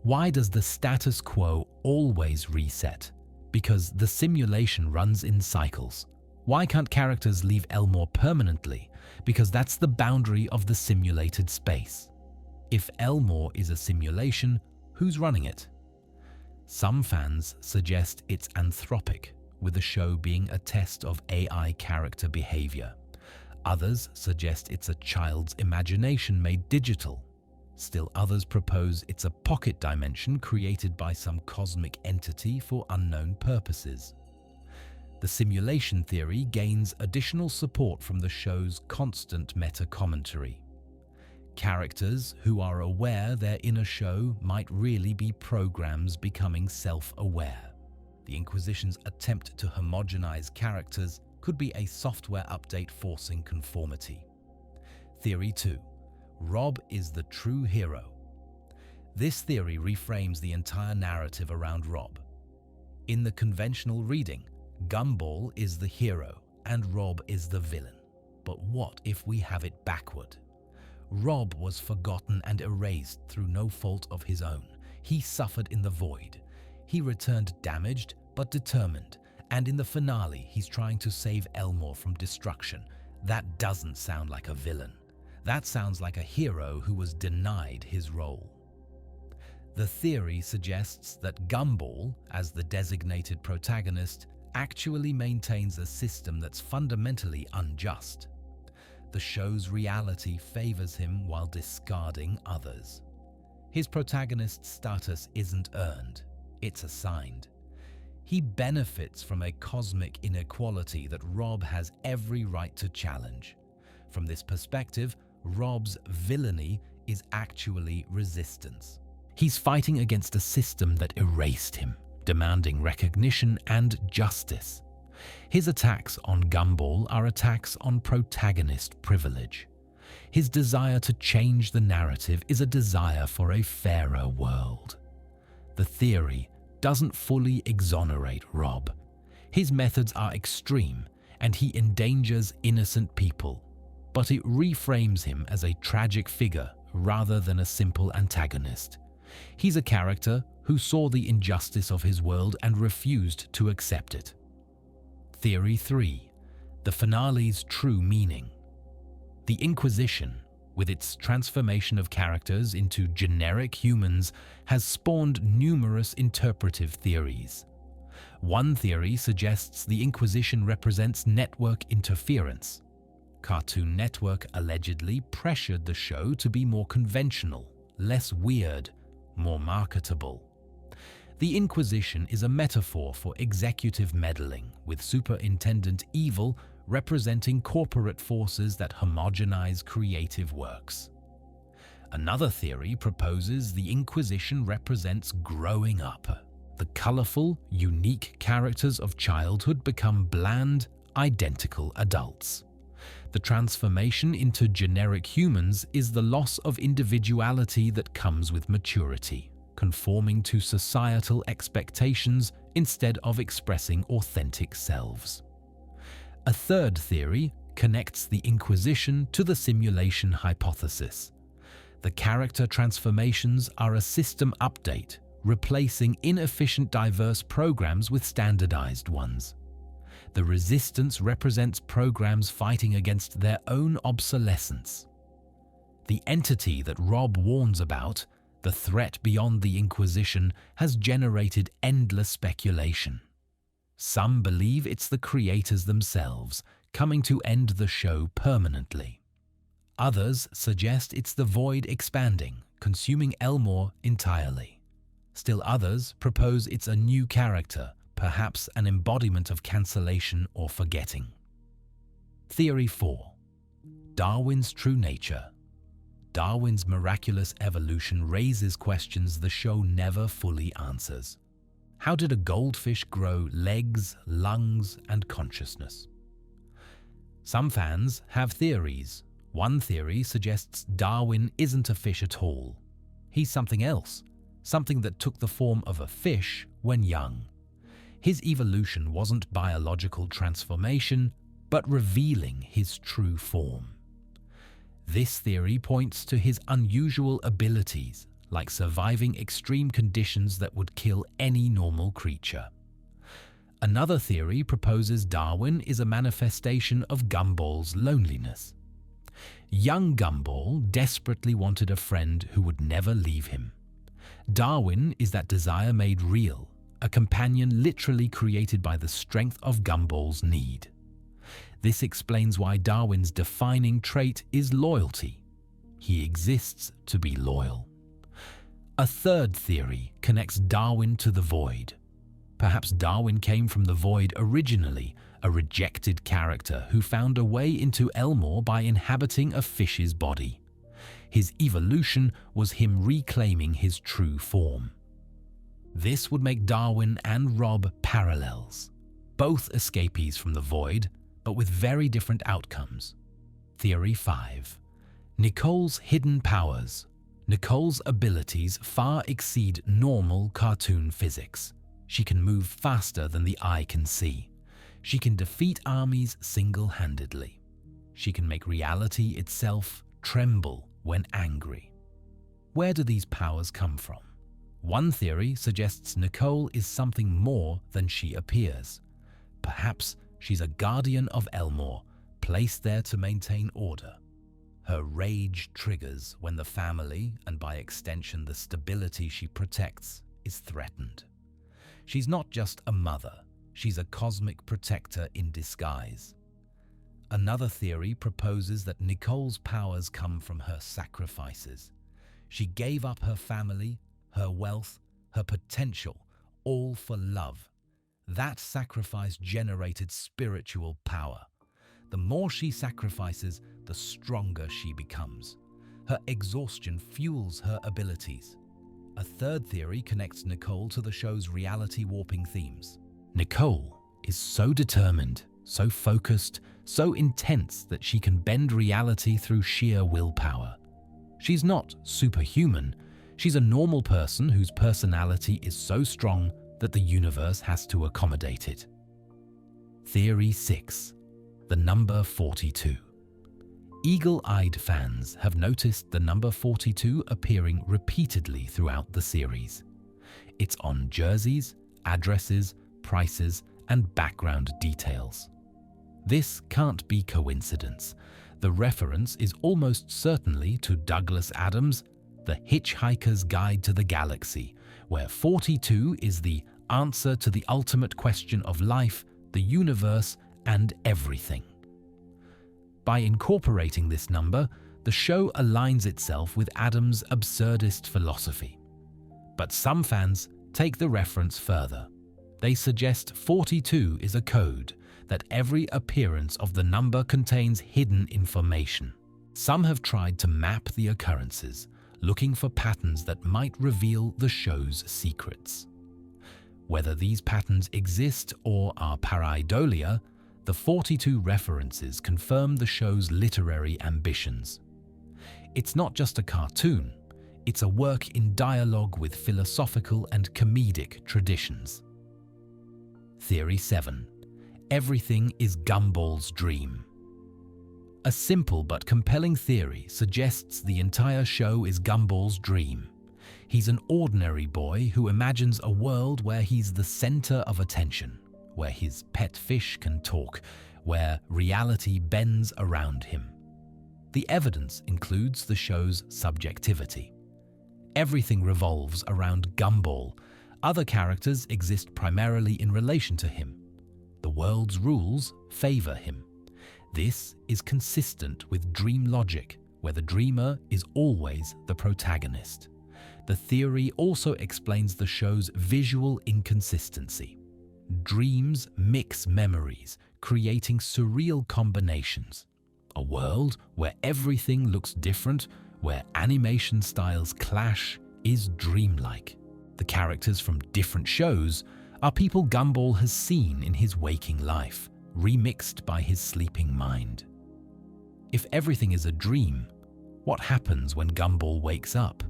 Speaker 1: Why does the status quo always reset? Because the simulation runs in cycles. Why can't characters leave Elmore permanently? Because that's the boundary of the simulated space. If Elmore is a simulation, who's running it? Some fans suggest it's Anthropic, with the show being a test of AI character behavior. Others suggest it's a child's imagination made digital. Still others propose it's a pocket dimension created by some cosmic entity for unknown purposes. The simulation theory gains additional support from the show's constant meta-commentary. Characters who are aware they're in a show might really be programs becoming self-aware. The Inquisition's attempt to homogenize characters could be a software update forcing conformity. Theory 2. Rob is the true hero. This theory reframes the entire narrative around Rob. In the conventional reading, Gumball is the hero and Rob is the villain. But what if we have it backward? Rob was forgotten and erased through no fault of his own. He suffered in the void. He returned damaged but determined, and in the finale he's trying to save Elmore from destruction. That doesn't sound like a villain. That sounds like a hero who was denied his role. The theory suggests that Gumball, as the designated protagonist, actually maintains a system that's fundamentally unjust. The show's reality favors him while discarding others. His protagonist's status isn't earned, it's assigned. He benefits from a cosmic inequality that Rob has every right to challenge. From this perspective, Rob's villainy is actually resistance. He's fighting against a system that erased him, demanding recognition and justice. His attacks on Gumball are attacks on protagonist privilege. His desire to change the narrative is a desire for a fairer world. The theory doesn't fully exonerate Rob. His methods are extreme and he endangers innocent people, but it reframes him as a tragic figure rather than a simple antagonist. He's a character who saw the injustice of his world and refused to accept it. Theory 3. The finale's true meaning. The Inquisition, with its transformation of characters into generic humans, has spawned numerous interpretive theories. One theory suggests the Inquisition represents network interference. Cartoon Network allegedly pressured the show to be more conventional, less weird, more marketable. The Inquisition is a metaphor for executive meddling, with Superintendent Evil representing corporate forces that homogenize creative works. Another theory proposes the Inquisition represents growing up. The colorful, unique characters of childhood become bland, identical adults. The transformation into generic humans is the loss of individuality that comes with maturity, conforming to societal expectations instead of expressing authentic selves. A third theory connects the Inquisition to the simulation hypothesis. The character transformations are a system update, replacing inefficient diverse programs with standardized ones. The resistance represents programs fighting against their own obsolescence. The entity that Rob warns about, the threat beyond the Inquisition, has generated endless speculation. Some believe it's the creators themselves, coming to end the show permanently. Others suggest it's the void expanding, consuming Elmore entirely. Still others propose it's a new character, perhaps an embodiment of cancellation or forgetting. Theory 4. Darwin's true nature. Darwin's miraculous evolution raises questions the show never fully answers. How did a goldfish grow legs, lungs, and consciousness? Some fans have theories. One theory suggests Darwin isn't a fish at all. He's something else, something that took the form of a fish when young. His evolution wasn't biological transformation, but revealing his true form. This theory points to his unusual abilities, like surviving extreme conditions that would kill any normal creature. Another theory proposes Darwin is a manifestation of Gumball's loneliness. Young Gumball desperately wanted a friend who would never leave him. Darwin is that desire made real, a companion literally created by the strength of Gumball's need. This explains why Darwin's defining trait is loyalty. He exists to be loyal. A third theory connects Darwin to the void. Perhaps Darwin came from the void originally, a rejected character who found a way into Elmore by inhabiting a fish's body. His evolution was him reclaiming his true form. This would make Darwin and Rob parallels, both escapees from the void, but with very different outcomes. Theory 5. Nicole's hidden powers. Nicole's abilities far exceed normal cartoon physics. She can move faster than the eye can see. She can defeat armies single-handedly. She can make reality itself tremble when angry. Where do these powers come from? One theory suggests Nicole is something more than she appears. Perhaps she's a guardian of Elmore, placed there to maintain order. Her rage triggers when the family, and by extension the stability she protects, is threatened. She's not just a mother, she's a cosmic protector in disguise. Another theory proposes that Nicole's powers come from her sacrifices. She gave up her family, her wealth, her potential, all for love. That sacrifice generated spiritual power. The more she sacrifices, the stronger she becomes. Her exhaustion fuels her abilities. A third theory connects Nicole to the show's reality-warping themes. Nicole is so determined, so focused, so intense that she can bend reality through sheer willpower. She's not superhuman. She's a normal person whose personality is so strong that the universe has to accommodate it. Theory 6. The number 42. Eagle-eyed fans have noticed the number 42 appearing repeatedly throughout the series. It's on jerseys, addresses, prices, and background details. This can't be coincidence. The reference is almost certainly to Douglas Adams' The Hitchhiker's Guide to the Galaxy, where 42 is the answer to the ultimate question of life, the universe, and everything. By incorporating this number, the show aligns itself with Adams' absurdist philosophy. But some fans take the reference further. They suggest 42 is a code, that every appearance of the number contains hidden information. Some have tried to map the occurrences, looking for patterns that might reveal the show's secrets. Whether these patterns exist or are pareidolia, the 42 references confirm the show's literary ambitions. It's not just a cartoon, it's a work in dialogue with philosophical and comedic traditions. Theory 7. Everything is Gumball's dream. A simple but compelling theory suggests the entire show is Gumball's dream. He's an ordinary boy who imagines a world where he's the center of attention, where his pet fish can talk, where reality bends around him. The evidence includes the show's subjectivity. Everything revolves around Gumball. Other characters exist primarily in relation to him. The world's rules favor him. This is consistent with dream logic, where the dreamer is always the protagonist. The theory also explains the show's visual inconsistency. Dreams mix memories, creating surreal combinations. A world where everything looks different, where animation styles clash, is dreamlike. The characters from different shows are people Gumball has seen in his waking life, remixed by his sleeping mind. If everything is a dream, what happens when Gumball wakes up?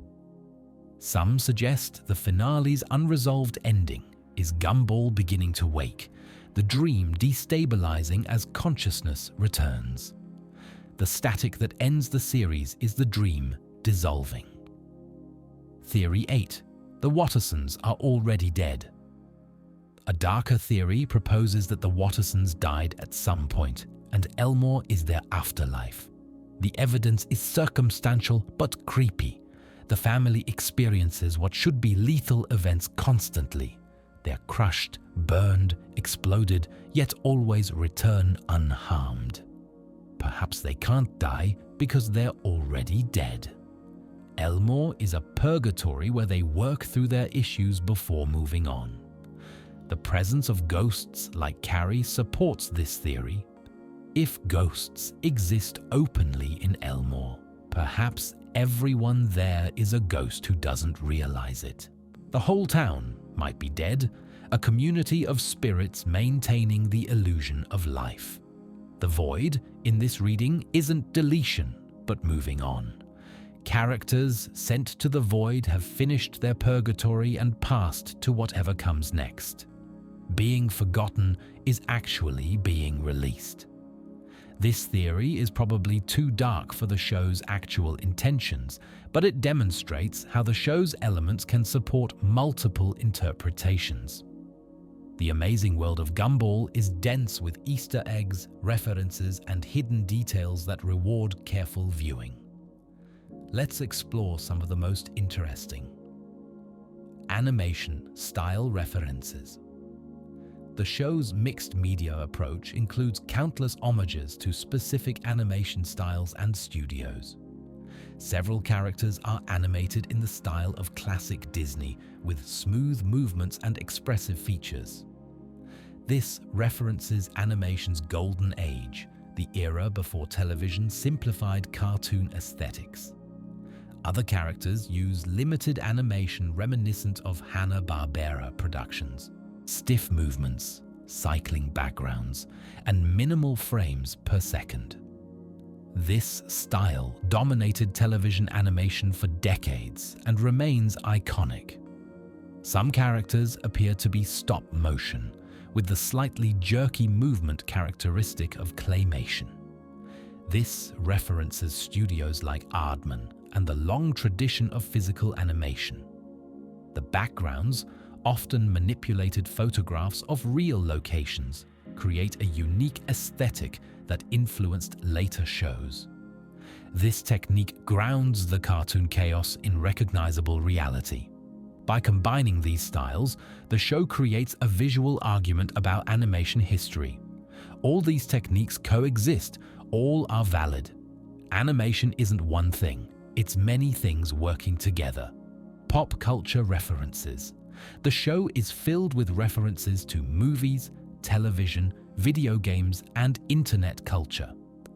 Speaker 1: Some suggest the finale's unresolved ending is Gumball beginning to wake, the dream destabilizing as consciousness returns. The static that ends the series is the dream dissolving. Theory 8. The Wattersons are already dead. A darker theory proposes that the Wattersons died at some point, and Elmore is their afterlife. The evidence is circumstantial but creepy. The family experiences what should be lethal events constantly. They're crushed, burned, exploded, yet always return unharmed. Perhaps they can't die because they're already dead. Elmore is a purgatory where they work through their issues before moving on. The presence of ghosts like Carrie supports this theory. If ghosts exist openly in Elmore, perhaps everyone there is a ghost who doesn't realize it. The whole town might be dead, a community of spirits maintaining the illusion of life. The void in this reading isn't deletion, but moving on. Characters sent to the void have finished their purgatory and passed to whatever comes next. Being forgotten is actually being released. This theory is probably too dark for the show's actual intentions, but it demonstrates how the show's elements can support multiple interpretations. The amazing world of Gumball is dense with Easter eggs, references, and hidden details that reward careful viewing. Let's explore some of the most interesting. Animation style references. The show's mixed media approach includes countless homages to specific animation styles and studios. Several characters are animated in the style of classic Disney, with smooth movements and expressive features. This references animation's golden age, the era before television simplified cartoon aesthetics. Other characters use limited animation reminiscent of Hanna-Barbera productions. Stiff movements, cycling backgrounds, and minimal frames per second. This style dominated television animation for decades and remains iconic. Some characters appear to be stop motion, with the slightly jerky movement characteristic of claymation. This references studios like Aardman and the long tradition of physical animation. The backgrounds, often manipulated photographs of real locations, create a unique aesthetic that influenced later shows. This technique grounds the cartoon chaos in recognizable reality. By combining these styles, the show creates a visual argument about animation history. All these techniques coexist, all are valid. Animation isn't one thing, it's many things working together. Pop culture references. The show is filled with references to movies, television, video games, and internet culture.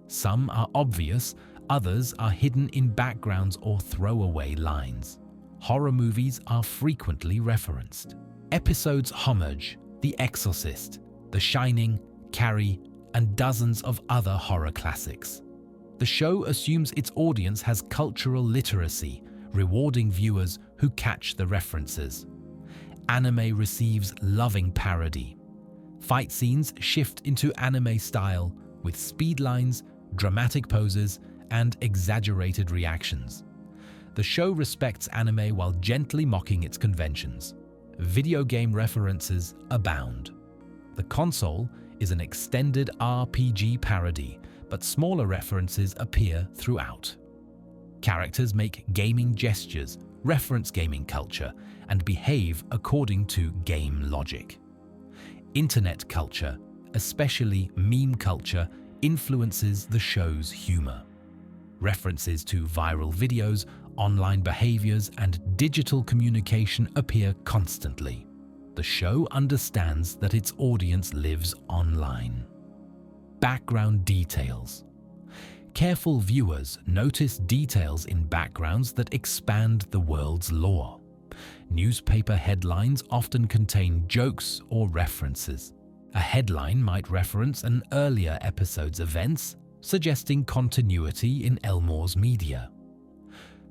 Speaker 1: Some are obvious, others are hidden in backgrounds or throwaway lines. Horror movies are frequently referenced. Episodes homage The Exorcist, The Shining, Carrie, and dozens of other horror classics. The show assumes its audience has cultural literacy, rewarding viewers who catch the references. Anime receives loving parody. Fight scenes shift into anime style with speed lines, dramatic poses, and exaggerated reactions. The show respects anime while gently mocking its conventions. Video game references abound. The console is an extended RPG parody, but smaller references appear throughout. Characters make gaming gestures, reference gaming culture, and behave according to game logic. Internet culture, especially meme culture, influences the show's humor. References to viral videos, online behaviors, and digital communication appear constantly. The show understands that its audience lives online. Background details. Careful viewers notice details in backgrounds that expand the world's lore. Newspaper headlines often contain jokes or references. A headline might reference an earlier episode's events, suggesting continuity in Elmore's media.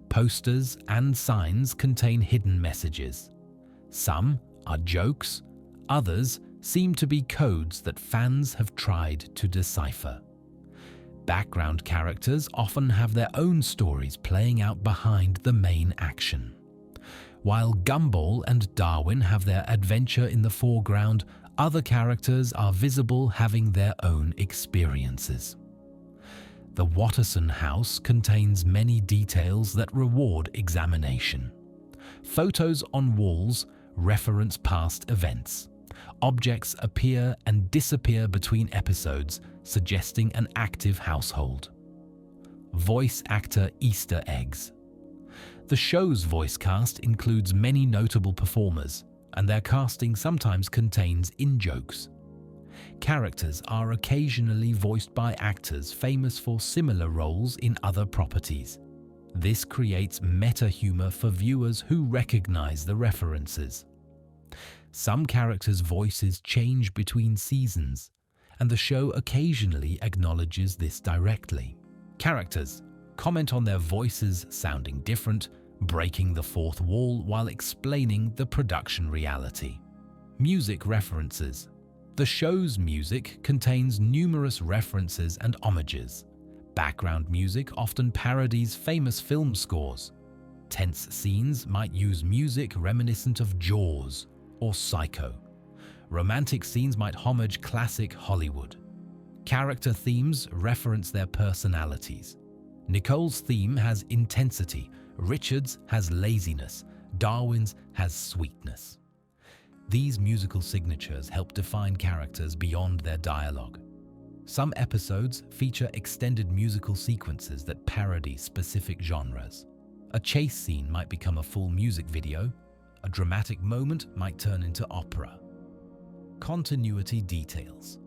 Speaker 1: Posters and signs contain hidden messages. Some are jokes, others seem to be codes that fans have tried to decipher. Background characters often have their own stories playing out behind the main action. While Gumball and Darwin have their adventure in the foreground, other characters are visible having their own experiences. The Watterson house contains many details that reward examination. Photos on walls reference past events. Objects appear and disappear between episodes, suggesting an active household. Voice actor Easter eggs. The show's voice cast includes many notable performers, and their casting sometimes contains in-jokes. Characters are occasionally voiced by actors famous for similar roles in other properties. This creates meta-humor for viewers who recognize the references. Some characters' voices change between seasons, and the show occasionally acknowledges this directly. Characters comment on their voices sounding different, breaking the fourth wall while explaining the production reality. Music references. The show's music contains numerous references and homages. Background music often parodies famous film scores. Tense scenes might use music reminiscent of Jaws or Psycho. Romantic scenes might homage classic Hollywood. Character themes reference their personalities. Nicole's theme has intensity, Richard's has laziness, Darwin's has sweetness. These musical signatures help define characters beyond their dialogue. Some episodes feature extended musical sequences that parody specific genres. A chase scene might become a full music video. A dramatic moment might turn into opera. Continuity details.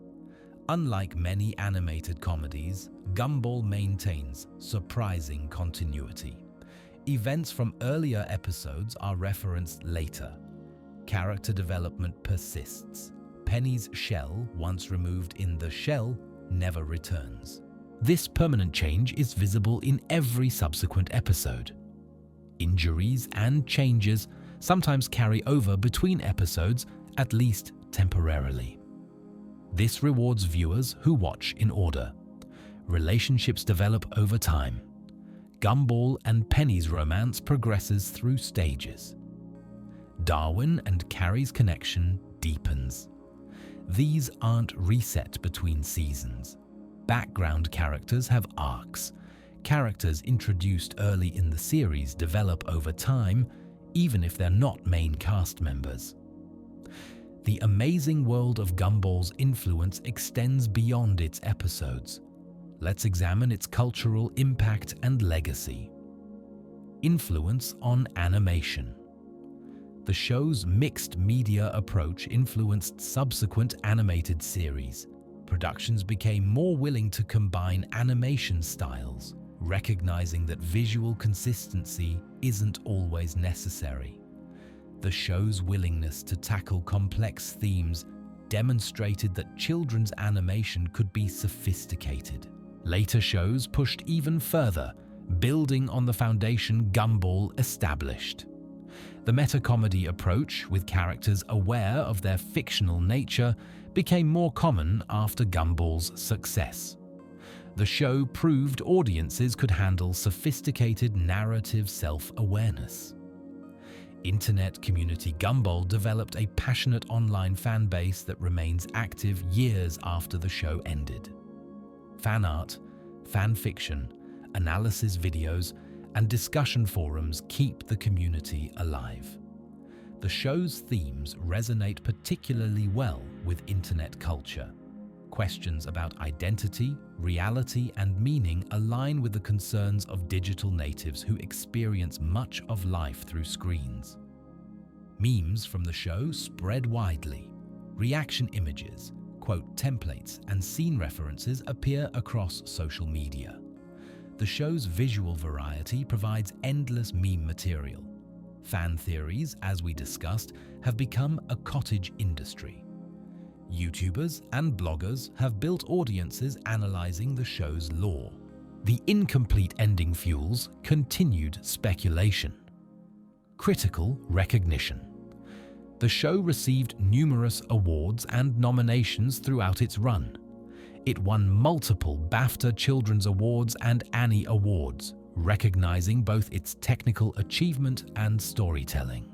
Speaker 1: Unlike many animated comedies, Gumball maintains surprising continuity. Events from earlier episodes are referenced later. Character development persists. Penny's shell, once removed in the shell, never returns. This permanent change is visible in every subsequent episode. Injuries and changes sometimes carry over between episodes, at least temporarily. This rewards viewers who watch in order. Relationships develop over time. Gumball and Penny's romance progresses through stages. Darwin and Carrie's connection deepens. These aren't reset between seasons. Background characters have arcs. Characters introduced early in the series develop over time, even if they're not main cast members. The amazing world of Gumball's influence extends beyond its episodes. Let's examine its cultural impact and legacy. Influence on animation. The show's mixed media approach influenced subsequent animated series. Productions became more willing to combine animation styles, recognizing that visual consistency isn't always necessary. The show's willingness to tackle complex themes demonstrated that children's animation could be sophisticated. Later shows pushed even further, building on the foundation Gumball established. The meta-comedy approach, with characters aware of their fictional nature, became more common after Gumball's success. The show proved audiences could handle sophisticated narrative self-awareness. Internet community Gumball developed a passionate online fan base that remains active years after the show ended. Fan art, fan fiction, analysis videos, and discussion forums keep the community alive. The show's themes resonate particularly well with internet culture. Questions about identity, reality, and meaning align with the concerns of digital natives who experience much of life through screens. Memes from the show spread widely. Reaction images, quote templates, and scene references appear across social media. The show's visual variety provides endless meme material. Fan theories, as we discussed, have become a cottage industry. YouTubers and bloggers have built audiences analyzing the show's lore. The incomplete ending fuels continued speculation. Critical recognition. The show received numerous awards and nominations throughout its run. It won multiple BAFTA Children's Awards and Annie Awards, recognizing both its technical achievement and storytelling.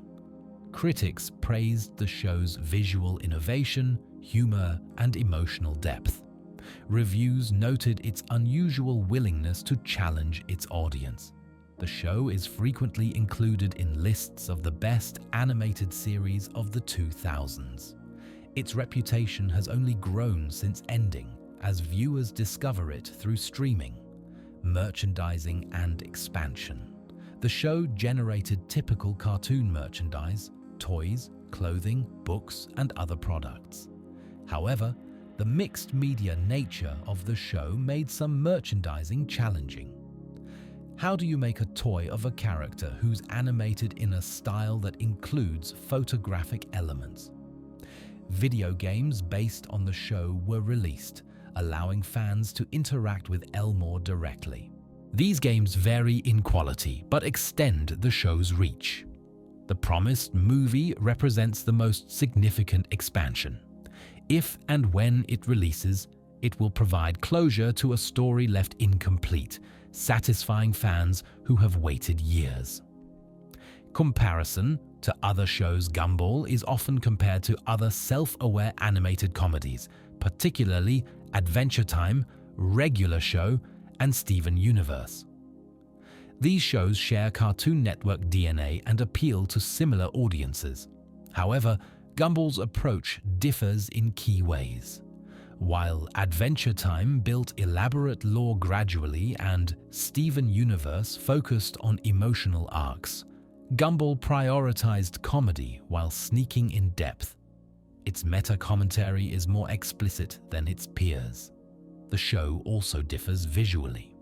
Speaker 1: Critics praised the show's visual innovation, humor, and emotional depth. Reviews noted its unusual willingness to challenge its audience. The show is frequently included in lists of the best animated series of the 2000s. Its reputation has only grown since ending as viewers discover it through streaming, merchandising, and expansion. The show generated typical cartoon merchandise, toys, clothing, books, and other products. However, the mixed media nature of the show made some merchandising challenging. How do you make a toy of a character who's animated in a style that includes photographic elements? Video games based on the show were released, allowing fans to interact with Elmore directly. These games vary in quality but extend the show's reach. The promised movie represents the most significant expansion. If and when it releases, it will provide closure to a story left incomplete, satisfying fans who have waited years. Comparison to other shows. Gumball is often compared to other self-aware animated comedies, particularly Adventure Time, Regular Show, and Steven Universe. These shows share Cartoon Network DNA and appeal to similar audiences. However, Gumball's approach differs in key ways. While Adventure Time built elaborate lore gradually and Steven Universe focused on emotional arcs, Gumball prioritized comedy while sneaking in depth. Its meta-commentary is more explicit than its peers. The show also differs visually.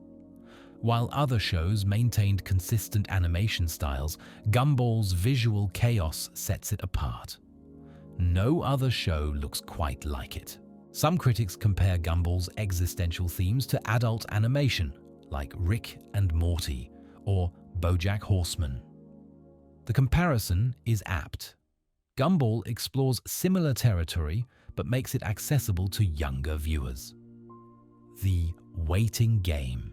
Speaker 1: While other shows maintained consistent animation styles, Gumball's visual chaos sets it apart. No other show looks quite like it. Some critics compare Gumball's existential themes to adult animation, like Rick and Morty or BoJack Horseman. The comparison is apt. Gumball explores similar territory but makes it accessible to younger viewers. The waiting game.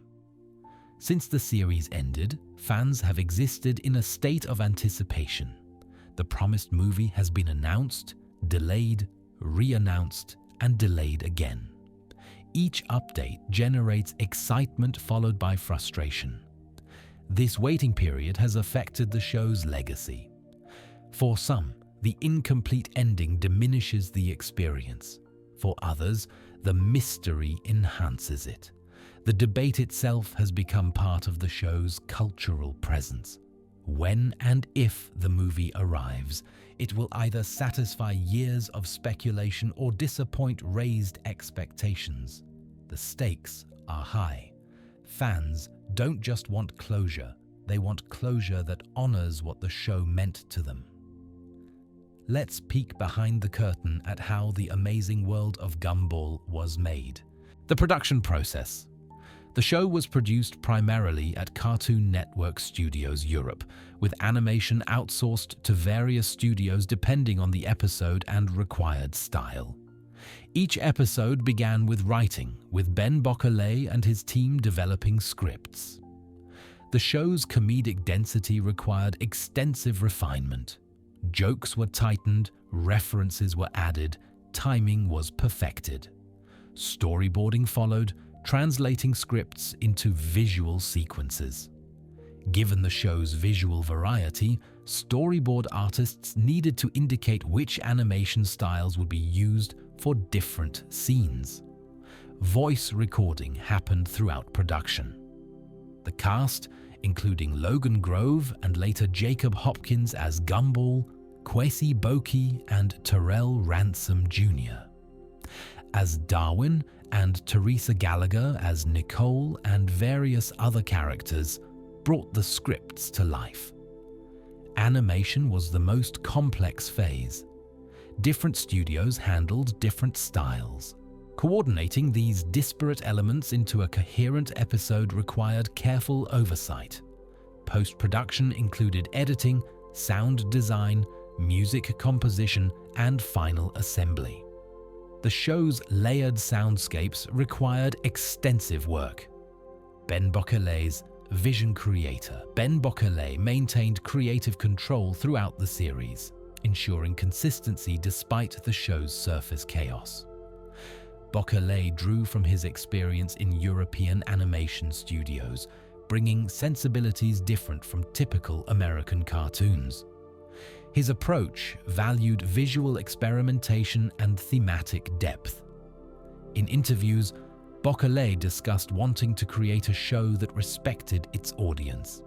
Speaker 1: Since the series ended, fans have existed in a state of anticipation. The promised movie has been announced, delayed, re-announced, and delayed again. Each update generates excitement followed by frustration. This waiting period has affected the show's legacy. For some, the incomplete ending diminishes the experience. For others, the mystery enhances it. The debate itself has become part of the show's cultural presence. When and if the movie arrives, it will either satisfy years of speculation or disappoint raised expectations. The stakes are high. Fans don't just want closure, they want closure that honors what the show meant to them. Let's peek behind the curtain at how the amazing world of Gumball was made. The production process. The show was produced primarily at Cartoon Network Studios Europe, with animation outsourced to various studios depending on the episode and required style. Each episode began with writing, with Ben Bocquelet and his team developing scripts. The show's comedic density required extensive refinement. Jokes were tightened, references were added, timing was perfected. Storyboarding followed, translating scripts into visual sequences. Given the show's visual variety, storyboard artists needed to indicate which animation styles would be used for different scenes. voice recording happened throughout production. The cast, including Logan Grove and later Jacob Hopkins as Gumball, Kwesi Boki and Terrell Ransom Jr. as Darwin, and Teresa Gallagher as Nicole, and various other characters brought the scripts to life. Animation was the most complex phase. Different studios handled different styles. Coordinating these disparate elements into a coherent episode required careful oversight. Post-production included editing, sound design, music composition, and final assembly. The show's layered soundscapes required extensive work. Ben Bokeley's vision creator, Ben Bokeley, maintained creative control throughout the series, ensuring consistency despite the show's surface chaos. Bokeley drew from his experience in European animation studios, bringing sensibilities different from typical American cartoons. His approach valued visual experimentation and thematic depth. In interviews, Bokeley discussed wanting to create a show that respected its audience.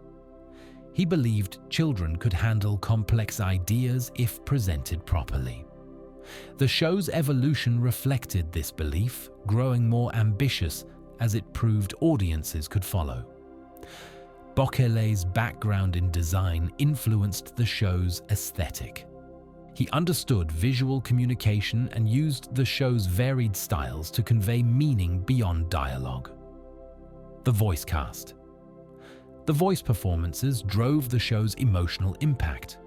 Speaker 1: He believed children could handle complex ideas if presented properly. The show's evolution reflected this belief, growing more ambitious as it proved audiences could follow. Bokeley's background in design influenced the show's aesthetic. He understood visual communication and used the show's varied styles to convey meaning beyond dialogue. The voice cast. The voice performances drove the show's emotional impact.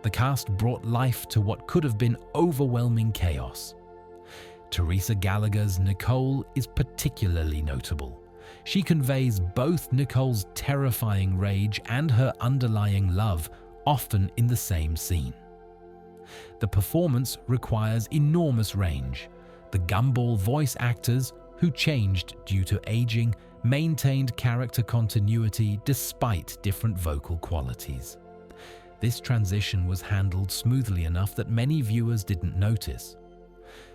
Speaker 1: The cast brought life to what could have been overwhelming chaos. Teresa Gallagher's Nicole is particularly notable. She conveys both Nicole's terrifying rage and her underlying love, often in the same scene. The performance requires enormous range. The Gumball voice actors, who changed due to aging, maintained character continuity despite different vocal qualities. This transition was handled smoothly enough that many viewers didn't notice.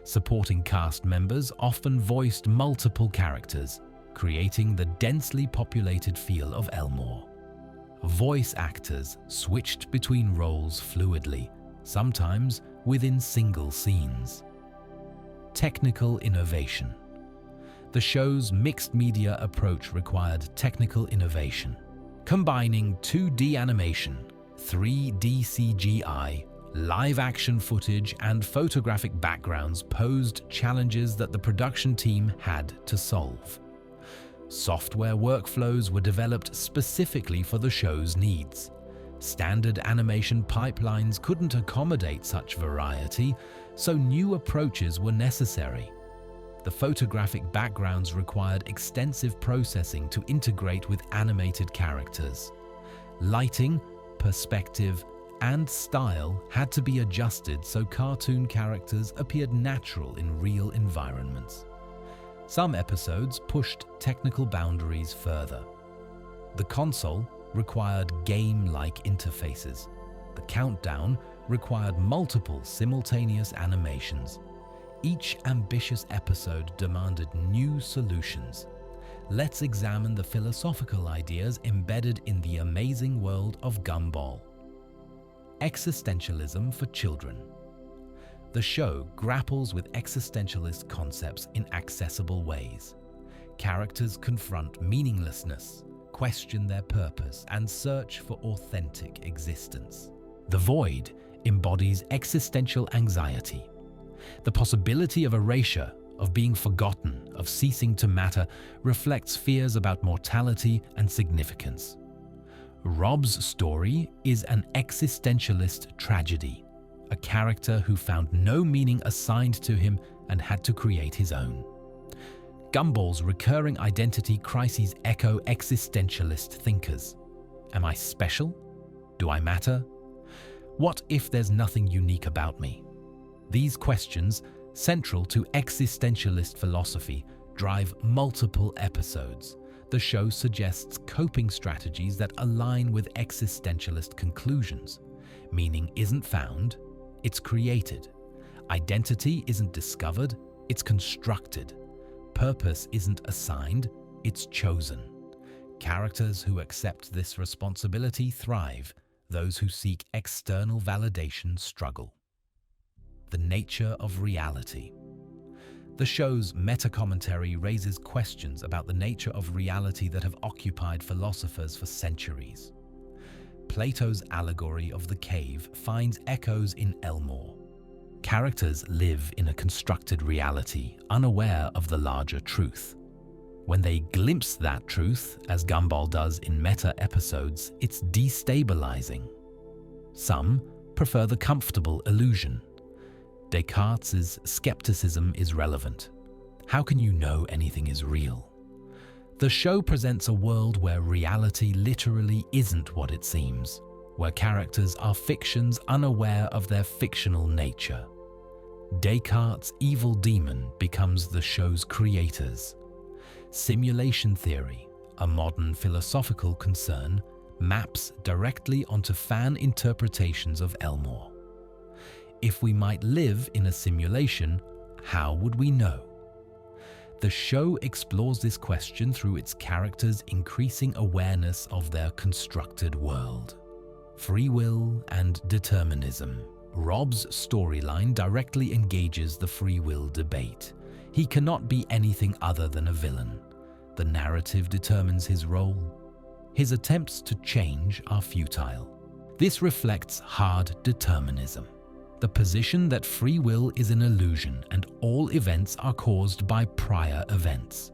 Speaker 1: Supporting cast members often voiced multiple characters, creating the densely populated feel of Elmore. Voice actors switched between roles fluidly, sometimes within single scenes. Technical innovation. The show's mixed media approach required technical innovation, combining 2D animation, 3D CGI, live-action footage, and photographic backgrounds posed challenges that the production team had to solve. Software workflows were developed specifically for the show's needs. Standard animation pipelines couldn't accommodate such variety, so new approaches were necessary. The photographic backgrounds required extensive processing to integrate with animated characters. Lighting, perspective, and style had to be adjusted so cartoon characters appeared natural in real environments. Some episodes pushed technical boundaries further. The console required game-like interfaces. The countdown required multiple simultaneous animations. Each ambitious episode demanded new solutions. Let's examine the philosophical ideas embedded in the amazing world of Gumball. Existentialism for children. The show grapples with existentialist concepts in accessible ways. Characters confront meaninglessness, question their purpose, and search for authentic existence. The Void embodies existential anxiety. The possibility of erasure, of being forgotten, of ceasing to matter, reflects fears about mortality and significance. Rob's story is an existentialist tragedy, a character who found no meaning assigned to him and had to create his own. Gumball's recurring identity crises echo existentialist thinkers. Am I special? Do I matter? What if there's nothing unique about me? These questions, central to existentialist philosophy, drive multiple episodes. The show suggests coping strategies that align with existentialist conclusions. Meaning isn't found, it's created. Identity isn't discovered, it's constructed. Purpose isn't assigned, it's chosen. Characters who accept this responsibility thrive. Those who seek external validation struggle. The nature of reality. The show's meta-commentary raises questions about the nature of reality that have occupied philosophers for centuries. Plato's allegory of the cave finds echoes in Elmore. Characters live in a constructed reality, unaware of the larger truth. When they glimpse that truth, as Gumball does in meta-episodes, it's destabilizing. Some prefer the comfortable illusion. Descartes' skepticism is relevant. How can you know anything is real? The show presents a world where reality literally isn't what it seems, where characters are fictions unaware of their fictional nature. Descartes' evil demon becomes the show's creators. Simulation theory, a modern philosophical concern, maps directly onto fan interpretations of Elmore. If we might live in a simulation, how would we know? The show explores this question through its characters' increasing awareness of their constructed world. Free will and determinism. Rob's storyline directly engages the free will debate. He cannot be anything other than a villain. The narrative determines his role. His attempts to change are futile. This reflects hard determinism. The position that free will is an illusion and all events are caused by prior events.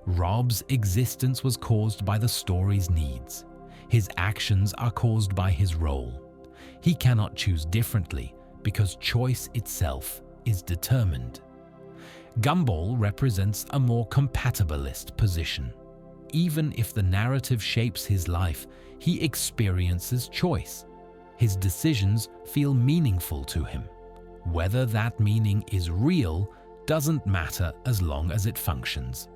Speaker 1: Rob's existence was caused by the story's needs. His actions are caused by his role. He cannot choose differently because choice itself is determined. Gumball represents a more compatibilist position. Even if the narrative shapes his life, he experiences choice. His decisions feel meaningful to him. Whether that meaning is real doesn't matter as long as it functions.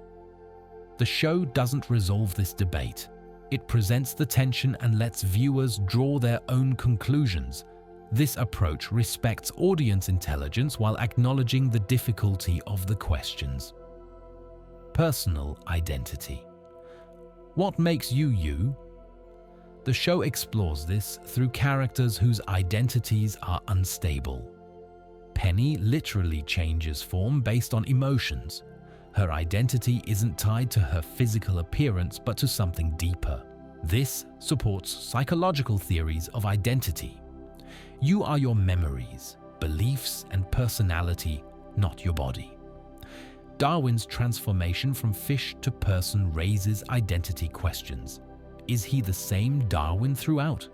Speaker 1: The show doesn't resolve this debate. It presents the tension and lets viewers draw their own conclusions. This approach respects audience intelligence while acknowledging the difficulty of the questions. Personal identity. What makes you you? The show explores this through characters whose identities are unstable. Penny literally changes form based on emotions. Her identity isn't tied to her physical appearance but to something deeper. This supports psychological theories of identity. You are your memories, beliefs, and personality, not your body. Darwin's transformation from fish to person raises identity questions. Is he the same Darwin throughout?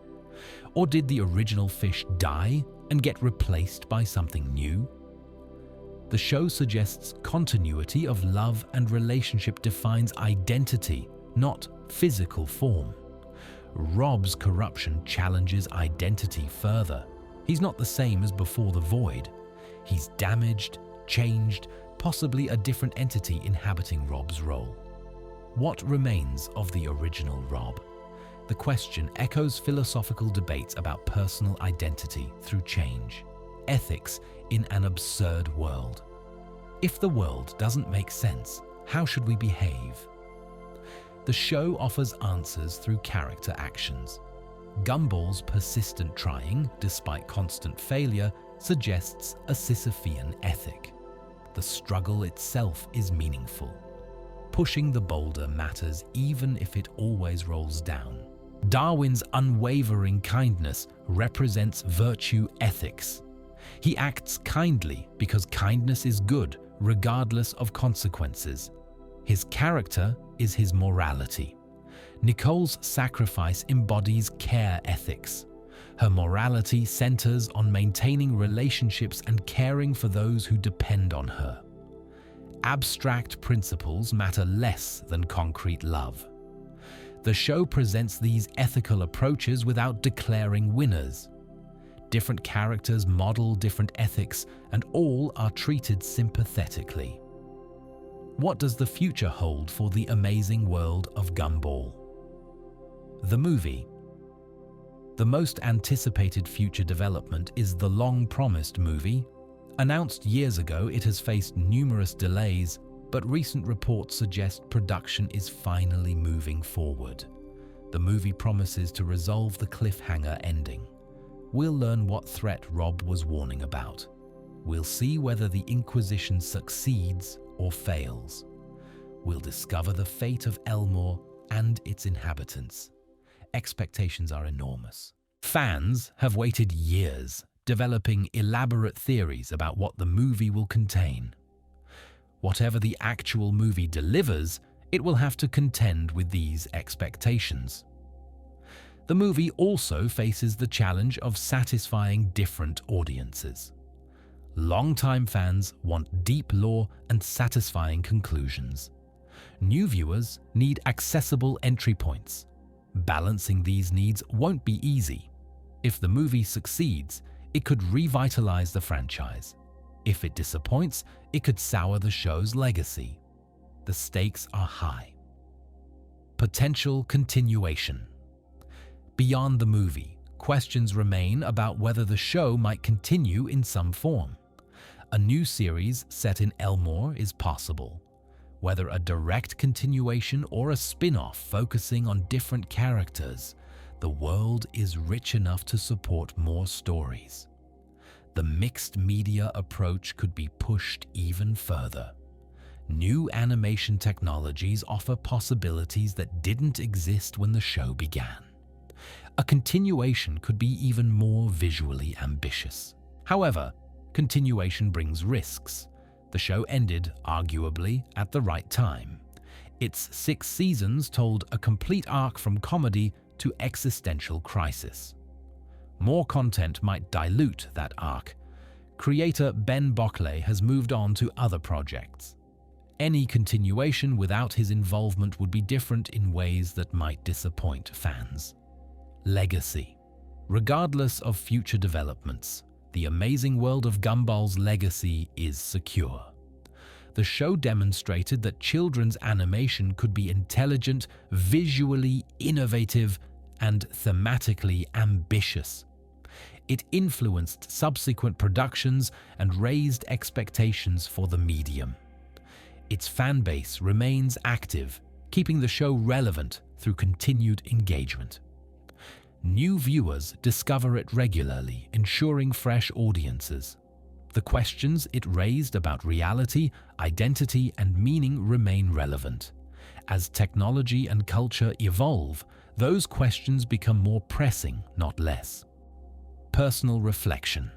Speaker 1: Or did the original fish die and get replaced by something new? The show suggests continuity of love and relationship defines identity, not physical form. Rob's corruption challenges identity further. He's not the same as before the void. He's damaged, changed, possibly a different entity inhabiting Rob's role. What remains of the original Rob? The question echoes philosophical debates about personal identity through change, ethics in an absurd world. If the world doesn't make sense, how should we behave? The show offers answers through character actions. Gumball's persistent trying, despite constant failure, suggests a Sisyphean ethic. The struggle itself is meaningful. Pushing the boulder matters even if it always rolls down. Darwin's unwavering kindness represents virtue ethics. He acts kindly because kindness is good, regardless of consequences. His character is his morality. Nicole's sacrifice embodies care ethics. Her morality centers on maintaining relationships and caring for those who depend on her. Abstract principles matter less than concrete love. The show presents these ethical approaches without declaring winners. Different characters model different ethics, and all are treated sympathetically. What does the future hold for the amazing world of Gumball? The movie. The most anticipated future development is the long-promised movie. Announced years ago, it has faced numerous delays. but recent reports suggest production is finally moving forward. The movie promises to resolve the cliffhanger ending. We'll learn what threat Rob was warning about. We'll see whether the Inquisition succeeds or fails. We'll discover the fate of Elmore and its inhabitants. Expectations are enormous. Fans have waited years, developing elaborate theories about what the movie will contain. Whatever the actual movie delivers, it will have to contend with these expectations. The movie also faces the challenge of satisfying different audiences. Longtime fans want deep lore and satisfying conclusions. New viewers need accessible entry points. Balancing these needs won't be easy. If the movie succeeds, it could revitalize the franchise. If it disappoints, it could sour the show's legacy. The stakes are high. Potential continuation. Beyond the movie, questions remain about whether the show might continue in some form. A new series set in Elmore is possible. Whether a direct continuation or a spin-off focusing on different characters, the world is rich enough to support more stories. The mixed media approach could be pushed even further. New animation technologies offer possibilities that didn't exist when the show began. A continuation could be even more visually ambitious. However, continuation brings risks. The show ended, arguably, at the right time. Its 6 seasons told a complete arc from comedy to existential crisis. More content might dilute that arc. Creator Ben Bockley has moved on to other projects. Any continuation without his involvement would be different in ways that might disappoint fans. Legacy. Regardless of future developments, the amazing world of Gumball's legacy is secure. The show demonstrated that children's animation could be intelligent, visually innovative, and thematically ambitious. It influenced subsequent productions and raised expectations for the medium. Its fan base remains active, keeping the show relevant through continued engagement. New viewers discover it regularly, ensuring fresh audiences. The questions it raised about reality, identity, and meaning remain relevant. As technology and culture evolve, those questions become more pressing, not less. Personal reflection.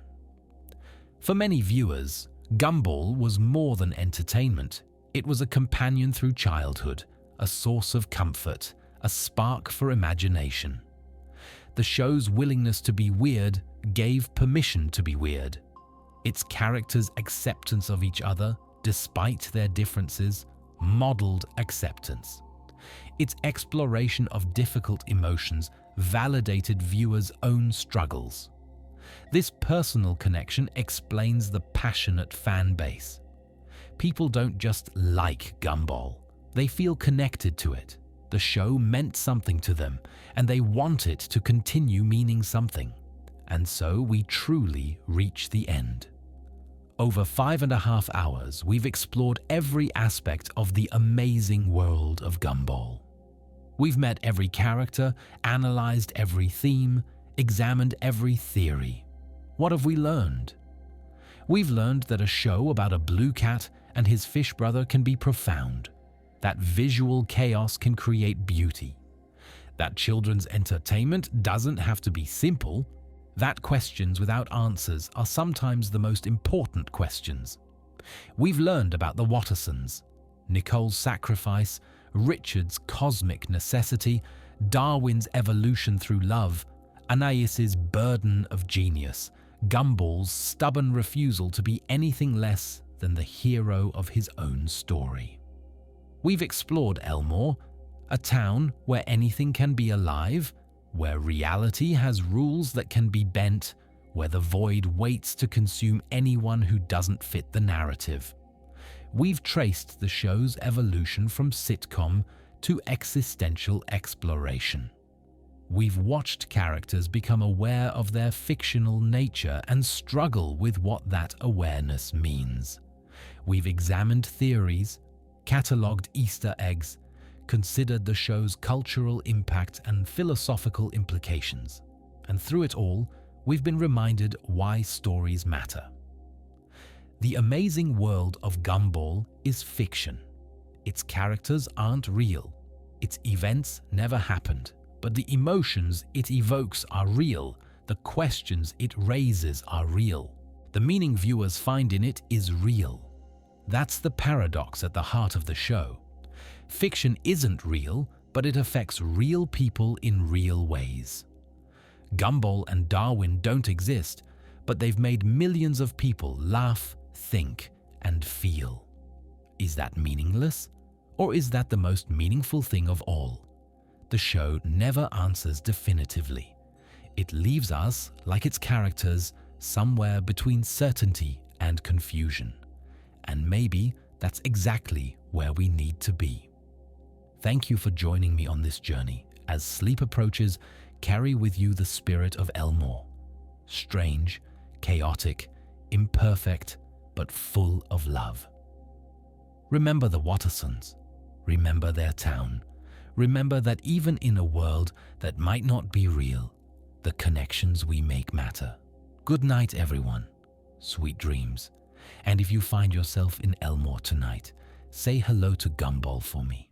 Speaker 1: For many viewers, Gumball was more than entertainment. It was a companion through childhood, a source of comfort, a spark for imagination. The show's willingness to be weird gave permission to be weird. Its characters' acceptance of each other, despite their differences, modeled acceptance. Its exploration of difficult emotions validated viewers' own struggles. This personal connection explains the passionate fan base. People don't just like Gumball, they feel connected to it. The show meant something to them, and they want it to continue meaning something. And so we truly reach the end. Over 5.5 hours, we've explored every aspect of the amazing world of Gumball. We've met every character, analyzed every theme, examined every theory. What have we learned? We've learned that a show about a blue cat and his fish brother can be profound. That visual chaos can create beauty. That children's entertainment doesn't have to be simple. That questions without answers are sometimes the most important questions. We've learned about the Wattersons, Nicole's sacrifice, Richard's cosmic necessity, Darwin's evolution through love, Anais's burden of genius, Gumball's stubborn refusal to be anything less than the hero of his own story. We've explored Elmore, a town where anything can be alive, where reality has rules that can be bent, where the void waits to consume anyone who doesn't fit the narrative. We've traced the show's evolution from sitcom to existential exploration. We've watched characters become aware of their fictional nature and struggle with what that awareness means. We've examined theories, catalogued Easter eggs, considered the show's cultural impact and philosophical implications. And through it all, we've been reminded why stories matter. The amazing world of Gumball is fiction. Its characters aren't real. Its events never happened, but the emotions it evokes are real. The questions it raises are real. The meaning viewers find in it is real. That's the paradox at the heart of the show. Fiction isn't real, but it affects real people in real ways. Gumball and Darwin don't exist, but they've made millions of people laugh, think, and feel. Is that meaningless? Or is that the most meaningful thing of all? The show never answers definitively. It leaves us, like its characters, somewhere between certainty and confusion. And maybe that's exactly where we need to be. Thank you for joining me on this journey. As sleep approaches, carry with you the spirit of Elmore. Strange, chaotic, imperfect, but full of love. Remember the Wattersons. Remember their town. Remember that even in a world that might not be real, the connections we make matter. Good night, everyone. Sweet dreams. And if you find yourself in Elmore tonight, say hello to Gumball for me.